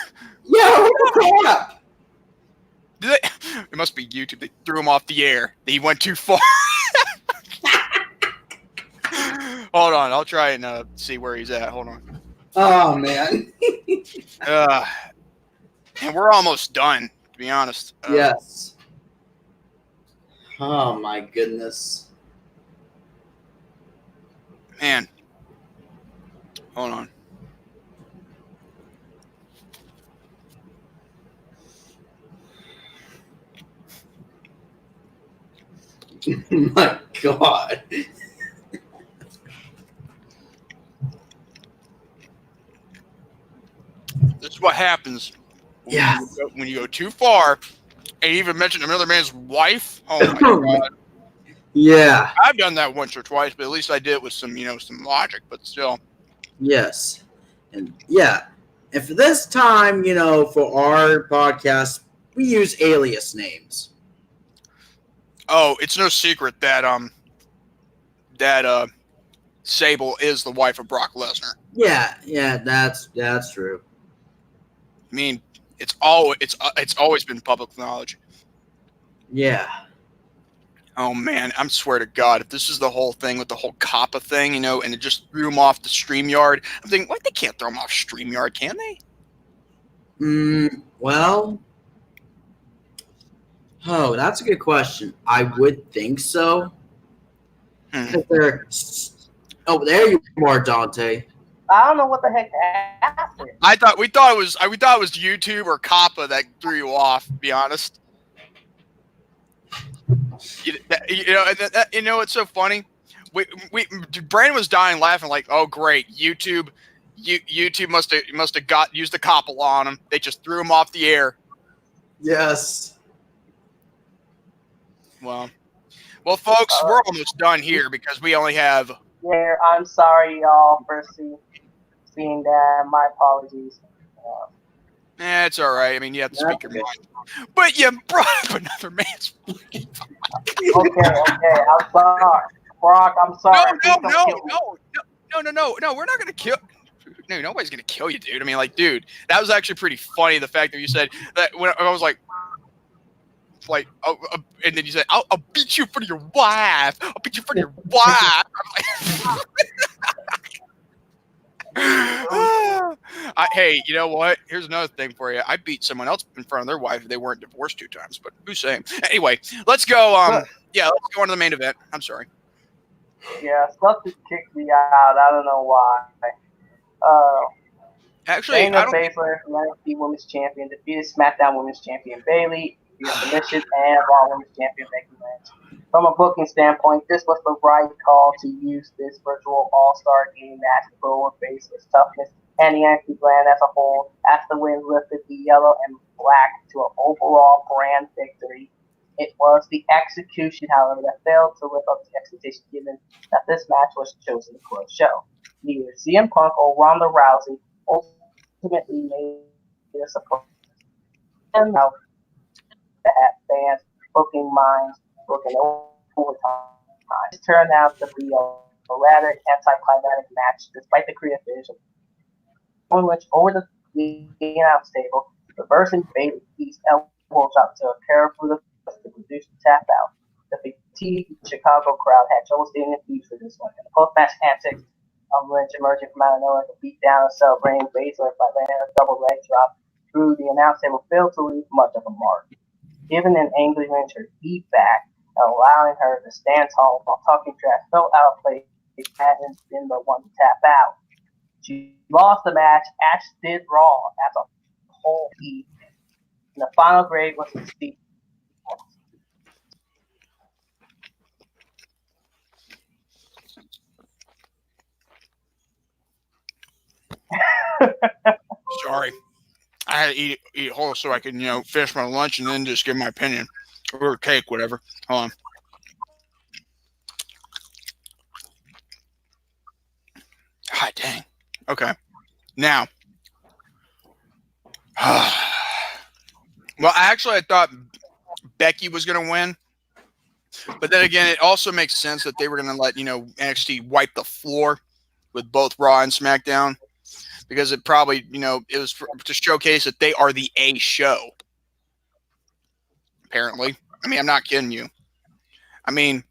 Yeah, what the crap? It must be YouTube. They threw him off the air. He went too far. Hold on. I'll try and see where he's at. Hold on. Oh, man. And we're almost done, to be honest. Yes. Oh, my goodness. Man. Hold on. My God. This is what happens Yeah. when you go too far and you even mention another man's wife. Oh my God. Yeah. I've done that once or twice, but at least I did it with some, some logic, but still. Yes. And yeah. And for this time, for our podcast, we use alias names. Oh, it's no secret that Sable is the wife of Brock Lesnar. Yeah, that's true. I mean, it's always been public knowledge. Yeah. Oh man, I swear to God, if this is the whole thing with the whole Kappa thing, and it just threw him off the StreamYard, I'm thinking, what? They can't throw him off StreamYard, can they? Well. Oh, that's a good question. I would think so. There you are, Dante. I don't know what the heck happened. We thought it was YouTube or Kappa that threw you off. To be honest. It's so funny. Brandon was dying laughing like, oh great, YouTube must have used the Kappa law on him. They just threw him off the air. Yes. Well, folks, we're almost done here because we only have. Yeah, I'm sorry, y'all, for seeing that. My apologies. It's all right. I mean, you have to speak your mind. But you brought up another man's wife. Okay. I'm sorry. Brock, I'm sorry. No. We're not going to kill. No, nobody's going to kill you, dude. I mean, dude, that was actually pretty funny. The fact that you said that when I was like, and then you said, I'll beat you for your wife. I'll beat you for your wife. Hey, you know what? Here's another thing for you. I beat someone else in front of their wife if they weren't divorced 2 times, but who's saying? Anyway, let's go. Let's go on to the main event. I'm sorry. Yeah, something kicked me out. I don't know why. Actually, Shayna I don't. Baszler, NXT Women's Champion, defeated SmackDown Women's Champion Bayley via submission and Raw Women's Champion Becky Lynch. From a booking standpoint, this was the right call to use this virtual All-Star game match to go over Baszler's toughness and the NXT brand as a whole, as the win lifted the yellow and black to an overall brand victory. It was the execution, however, that failed to live up to expectations given that this match was chosen to close show. Neither CM Punk or Ronda Rousey ultimately made a surprise. And now that fans, booking minds, booking overtime. It turned out to be a rather anticlimactic match despite the creative vision. On which over the announce table, reversing Bailey's elbow drop to a pair through the to reduce the tap out. The fatigued Chicago crowd had trouble staying confused for this one. And the post-match antics of Lynch emerging from out of nowhere to beat down and celebrating Baszler by landing a double leg drop through the announce table failed to leave much of a mark. Giving an angry Lynch her feedback and allowing her to stand tall while talking trash felt out of place hadn't been the one to tap out. She lost the match, as did Raw as a whole heat. And the final grade was the Steve. Sorry, I had to eat whole so I could finish my lunch and then just give my opinion or cake, whatever. Hold on. God dang. Okay. Now. Well, actually, I thought Becky was going to win. But then again, it also makes sense that they were going to let, NXT wipe the floor with both Raw and SmackDown. Because it probably, it was to showcase that they are the A show. Apparently. I mean, I'm not kidding you. I mean,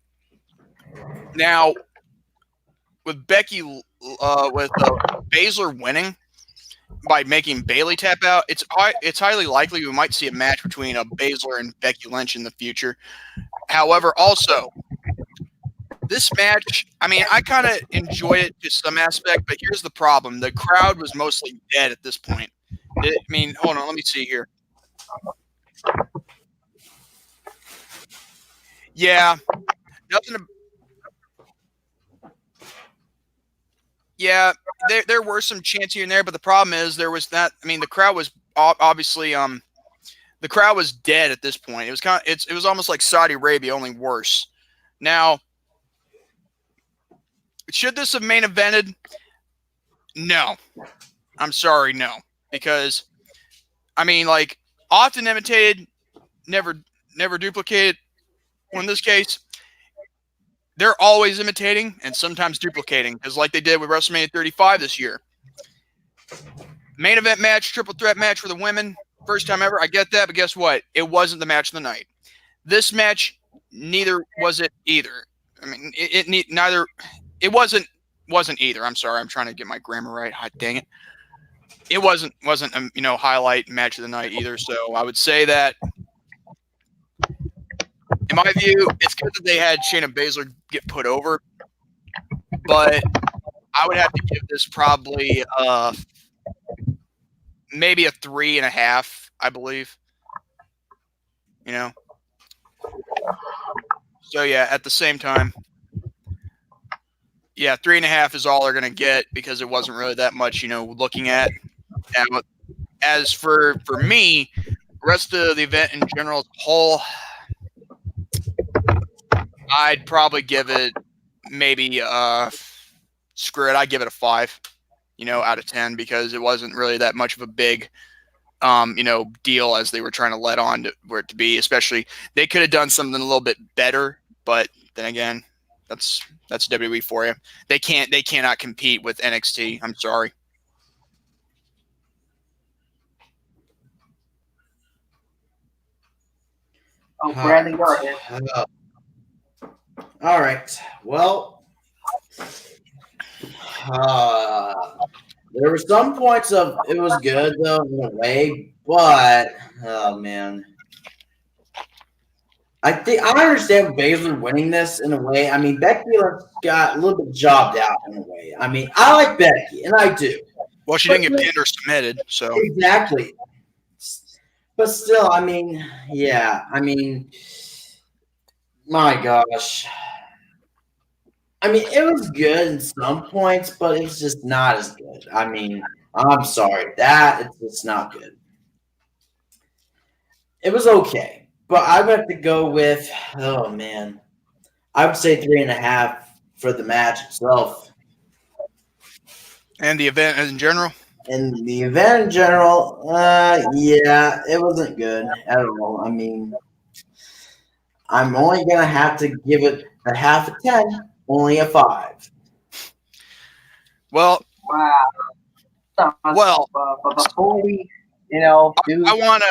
now, with Becky, with Baszler winning by making Bayley tap out, it's highly likely we might see a match between Baszler and Becky Lynch in the future. However, also, this match, I mean, I kind of enjoy it to some aspect, but here's the problem. The crowd was mostly dead at this point. I mean, hold on, let me see here. Yeah, nothing to... Yeah, there were some chants here and there, but the problem is there was not. I mean, the crowd was obviously the crowd was dead at this point. It was it was almost like Saudi Arabia, only worse. Now, should this have main evented? No, I'm sorry, no, because I mean, like often imitated, never duplicated. Well, in this case, they're always imitating and sometimes duplicating, because like they did with WrestleMania 35 this year. Main event match, triple threat match for the women. First time ever. I get that, but guess what? It wasn't the match of the night. This match, neither was it either. I mean, it wasn't either. I'm sorry. I'm trying to get my grammar right. Hot dang it. It wasn't a highlight match of the night either. So I would say that, in my view, it's good that they had Shayna Baszler get put over, but I would have to give this probably maybe a 3.5, I believe. So yeah, at the same time, yeah, 3.5 is all they're gonna get because it wasn't really that much, looking at. And as for me, the rest of the event in general as a whole, I'd probably give it maybe screw it. I'd give it a 5, out of 10, because it wasn't really that much of a big deal as they were trying to let on for it to be. Especially they could have done something a little bit better, but then again, that's WWE for you. They cannot compete with NXT. I'm sorry. Oh, Brandon, go ahead. All right. Well, there were some points of it was good though in a way, but oh man, I understand Baszler winning this in a way. I mean, Becky got a little bit jobbed out in a way. I mean, I like Becky, and I do. Well, she didn't get pinned or submitted, so. Exactly. But still, I mean, yeah. I mean, my gosh. I mean, it was good in some points, but it was just not as good. I mean, I'm sorry. It's just not good. It was okay. But I would have to go with, oh, man. I would say 3.5 for the match itself. And the event in general? In the event in general, yeah, it wasn't good at all. I mean, I'm only going to have to give it a half a 10, only a 5. Well, wow. Well, but before we, do I want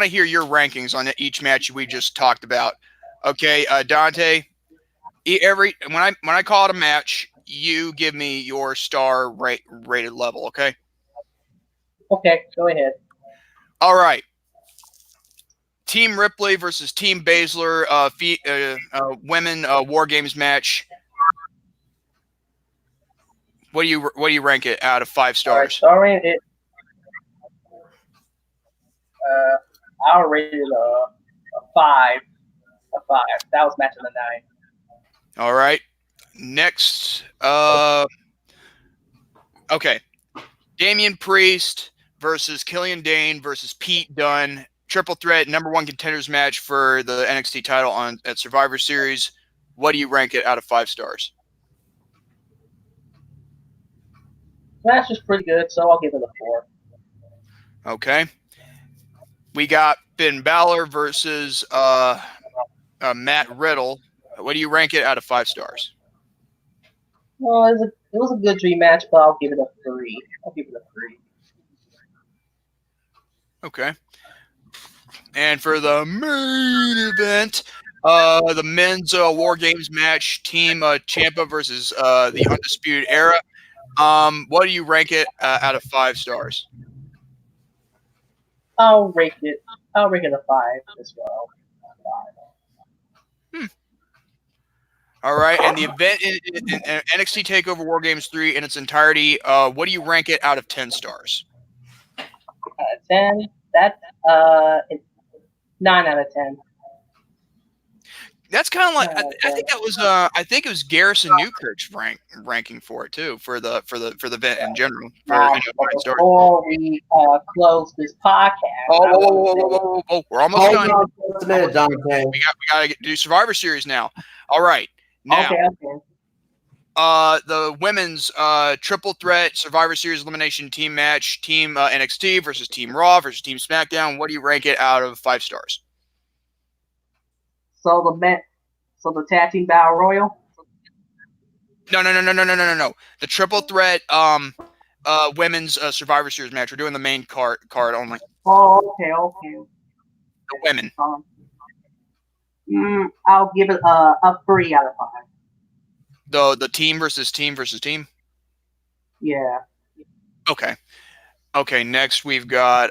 to hear your rankings on each match we just talked about. Okay, Dante. When I call it a match, you give me your star rated level. Okay. Okay, go ahead. All right. Team Ripley versus Team Baszler, women Wargames match. What do you rank it out of 5 stars? All right, star rated it. I'll rate it a 5. A 5. That was match of the night. All right. Next, okay. Damian Priest versus Killian Dane versus Pete Dunne. Triple threat #1 contenders match for the NXT title at Survivor Series. What do you rank it out of 5 stars? Match is pretty good, so I'll give it a 4. Okay. We got Finn Balor versus Matt Riddle. What do you rank it out of 5 stars? Well, it was a good dream match, but I'll give it a 3. I'll give it a 3. Okay. And for the main event, the men's War Games match, Team Ciampa versus the Undisputed Era. What do you rank it out of 5 stars? I'll rate it a 5 as well. 5. All right, and the event in NXT Takeover Wargames 3 in its entirety, what do you rank it out of 10 stars? 10. That's it's 9 out of 10. That's kind of like I think that was I think it was Garrison Newkirk's ranking for it too for the event in general. Before we close this podcast, whoa, we're almost done. Just a minute, Dante. We got to do Survivor Series now. All right, now. Okay. The women's triple threat Survivor Series elimination team match, Team NXT versus Team Raw versus Team SmackDown. What do you rank it out of 5 stars? So the tag team battle royal. No. The triple threat women's Survivor Series match. We're doing the main card only. Oh, okay. The women. I'll give it a 3 out of 5. The team versus team versus team? Yeah. Okay, next we've got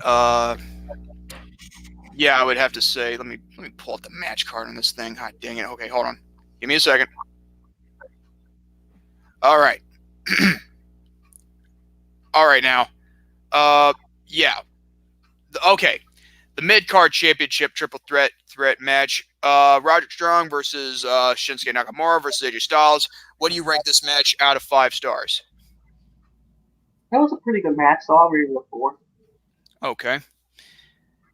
I would have to say, let me pull up the match card on this thing. God dang it. Okay, hold on. Give me a second. All right. All right now. Okay. The mid-card championship triple threat match. Roderick Strong versus Shinsuke Nakamura versus AJ Styles. What do you rank this match out of 5 stars? That was a pretty good match, so I'll rate it a 4. Okay.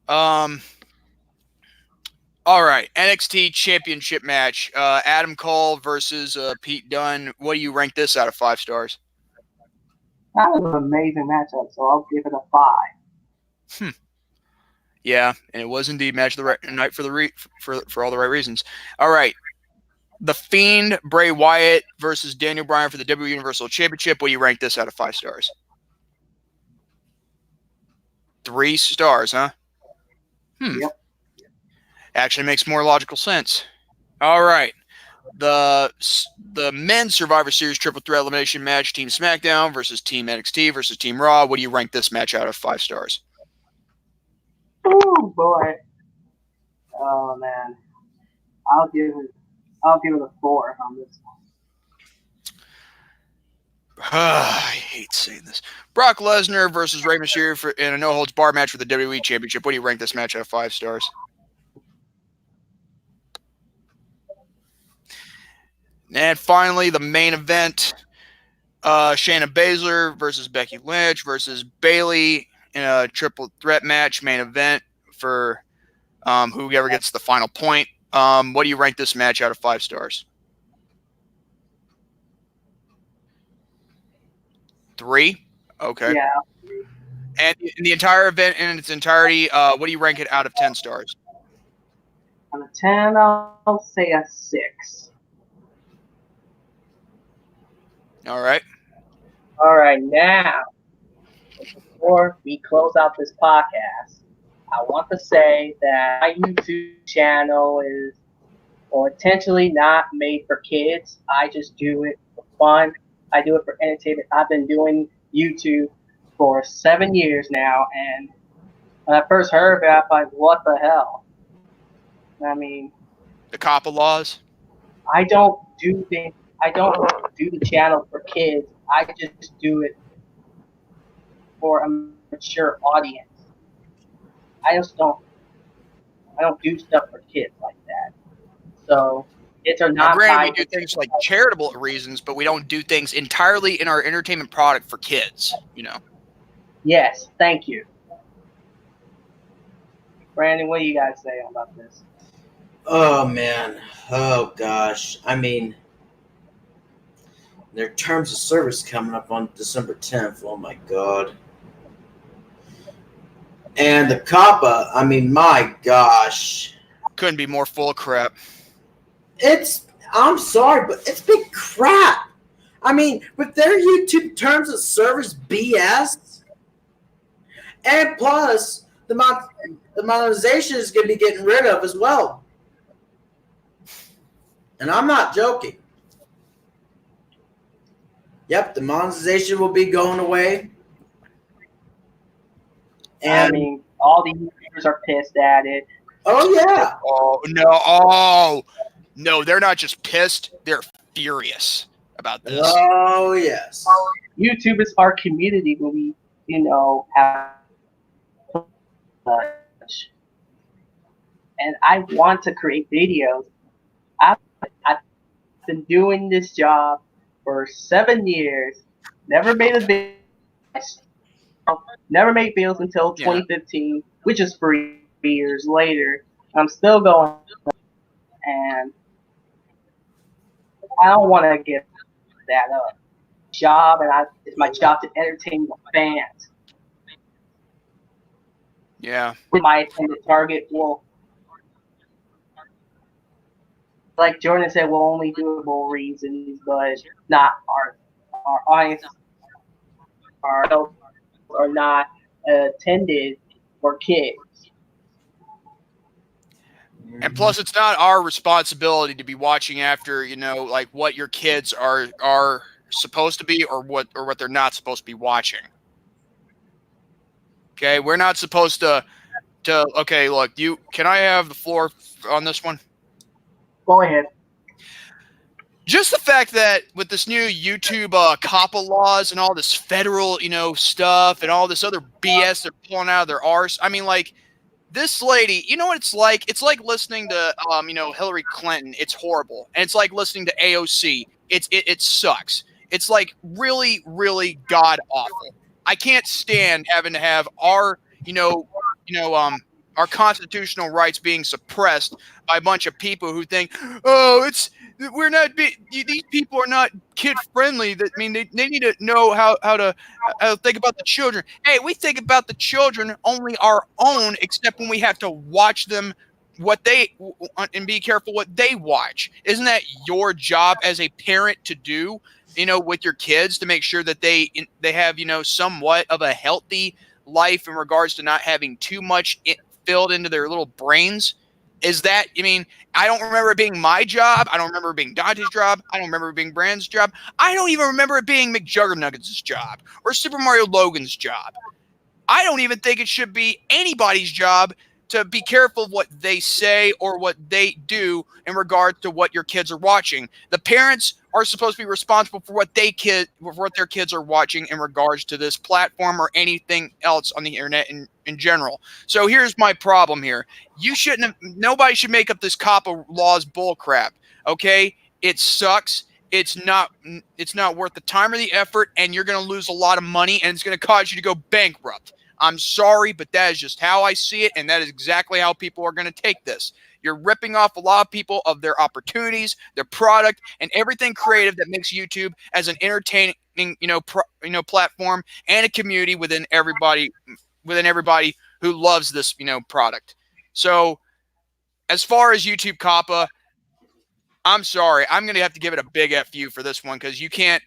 All right. NXT Championship match. Adam Cole versus Pete Dunne. What do you rank this out of 5 stars? That was an amazing matchup, so I'll give it a 5. Yeah, and it was indeed match of the night for all the right reasons. All right. The Fiend, Bray Wyatt versus Daniel Bryan for the WWE Universal Championship. What do you rank this out of 5 stars? 3 stars, huh? Yep. Actually makes more logical sense. All right. The men's Survivor Series triple threat elimination match, Team SmackDown versus Team NXT versus Team Raw. What do you rank this match out of 5 stars? Oh, boy. Oh man, I'll give it a 4 on this one. I hate saying this. Brock Lesnar versus Rey Mysterio in a no-holds-barred match for the WWE Championship. What do you rank this match out of 5 stars? And finally, the main event. Shayna Baszler versus Becky Lynch versus Bayley in a triple threat match. Main event for whoever gets the final point. What do you rank this match out of 5 stars? 3? Okay. Yeah. And in the entire event in its entirety, what do you rank it out of 10 stars? On a 10, I'll say a 6. All right. All right, now, before we close out this podcast, I want to say that my YouTube channel is intentionally not made for kids. I just do it for fun. I do it for entertainment. I've been doing YouTube for 7 years now, and when I first heard of it, I was like, what the hell? I mean, The COPPA laws. I don't do the channel for kids. I just do it for a mature audience. I don't do stuff for kids like that. So kids are not. Now, granted, we do things like charitable reasons, but we don't do things entirely in our entertainment product for kids. You know. Yes, thank you, Brandon. What do you guys say about this? Oh man, oh gosh. I mean, their terms of service coming up on December 10th. Oh my god. And the COPPA, I mean, my gosh. Couldn't be more full of crap. I'm sorry, but it's big crap. I mean, with their YouTube terms of service BS, and plus the monetization is going to be getting rid of as well. And I'm not joking. Yep, the monetization will be going away. And I mean, all the YouTubers are pissed at it. Oh yeah. Oh no, they're not just pissed, they're furious about this. Oh yes. YouTube is our community where we, have much. And I want to create videos. I've been doing this job for 7 years. Never made a video. Never made videos until 2015, which is 3 years later. I'm still going, and I don't want to give that up. It's my job to entertain the fans. Yeah. My intended target will, like Jordan said, we'll only do it for reasons, but not our audience. Our adults are not intended for kids. And plus, it's not our responsibility to be watching after, like what your kids are supposed to be or what they're not supposed to be watching. Okay, we're not supposed to. Okay, look, can I have the floor on this one? Go ahead. Just the fact that with this new YouTube COPPA laws and all this federal, stuff and all this other BS they're pulling out of their arse. I mean, like, this lady, you know what it's like? It's like listening to, Hillary Clinton. It's horrible. And it's like listening to AOC. It sucks. It's like really, really god awful. I can't stand having to have our, our constitutional rights being suppressed by a bunch of people who think, these people are not kid friendly. That mean they need to know how to think about the children. Hey, we think about the children only our own, except when we have to watch them and be careful what they watch. Isn't that your job as a parent to do? With your kids, to make sure that they have somewhat of a healthy life in regards to not having too much filled into their little brains. Is that, I don't remember it being my job. I don't remember it being Dante's job. I don't remember it being Brand's job. I don't even remember it being McJuggernuggets' job or Super Mario Logan's job. I don't even think it should be anybody's job to be careful what they say or what they do in regards to what your kids are watching. The parents are supposed to be responsible for what their kids are watching in regards to this platform or anything else on the internet in general. So here's my problem here. Nobody should make up this COPPA laws bullcrap. Okay? It sucks. It's not worth the time or the effort, and you're going to lose a lot of money, and it's going to cause you to go bankrupt. I'm sorry, but that is just how I see it, and that is exactly how people are going to take this. You're ripping off a lot of people of their opportunities, their product, and everything creative that makes YouTube as an entertaining, platform and a community within everybody who loves this, product. So, as far as YouTube COPPA, I'm sorry. I'm going to have to give it a big FU for this one, because you can't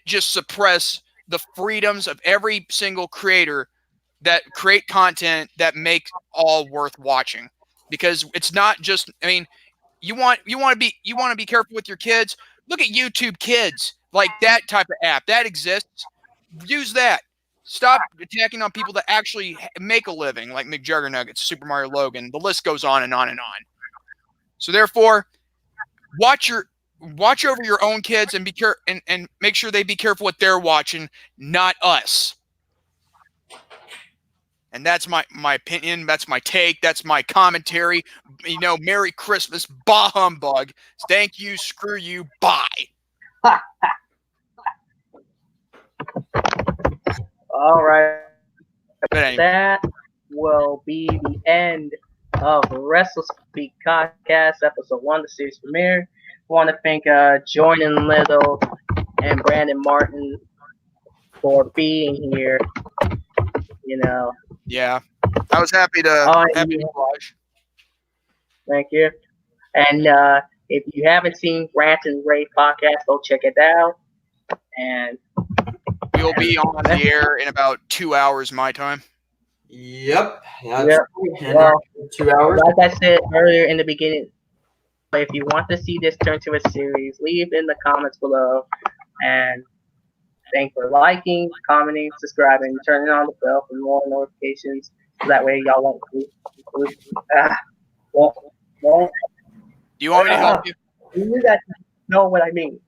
just suppress the freedoms of every single creator that create content that make all worth watching. Because it's not just, you want to be careful with your kids. Look at YouTube Kids, like that type of app that exists. Use that. Stop attacking on people that actually make a living, like McJuggernuggets, Super Mario Logan. The list goes on and on and on. So therefore, watch over your own kids and and make sure they be careful what they're watching, not us. And that's my opinion. That's my take. That's my commentary. Merry Christmas, bah humbug. Thank you. Screw you. Bye. All right. But anyway. That will be the end of WrestleSpeak podcast, episode 1, the series premiere. I want to thank Jordan Little and Brandon Martin for being here. Yeah, I was happy to watch. Thank you. And if you haven't seen Rant and Rave podcast, go check it out. And we'll be on the air in about 2 hours my time. Yep. Well, 2 hours. Like I said earlier in the beginning, if you want to see this turn to a series, leave in the comments below. And thanks for liking, commenting, subscribing, turning on the bell for more notifications. So that way y'all won't Do you want me to help you? You guys know what I mean.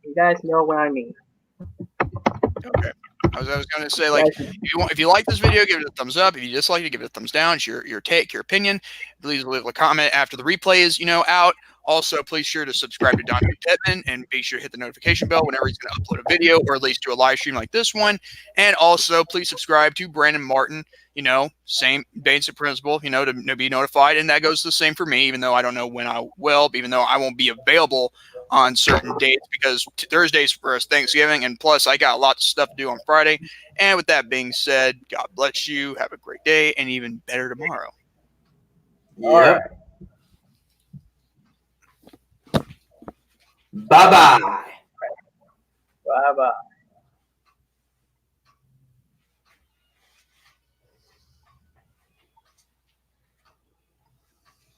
Okay. I was going to say, like, if you like this video, give it a thumbs up. If you dislike it, give it a thumbs down. It's your take, your opinion. Please leave a comment after the replay is, out. Also, please sure to subscribe to Don Pittman and be sure to hit the notification bell whenever he's going to upload a video or at least do a live stream like this one. And also, please subscribe to Brandon Martin, same basic principle, to be notified. And that goes the same for me, even though I don't know when I will, even though I won't be available on certain dates because Thursday's for us Thanksgiving. And plus, I got a lot of stuff to do on Friday. And with that being said, God bless you. Have a great day and even better tomorrow. Yeah. Bye-bye. Bye-bye.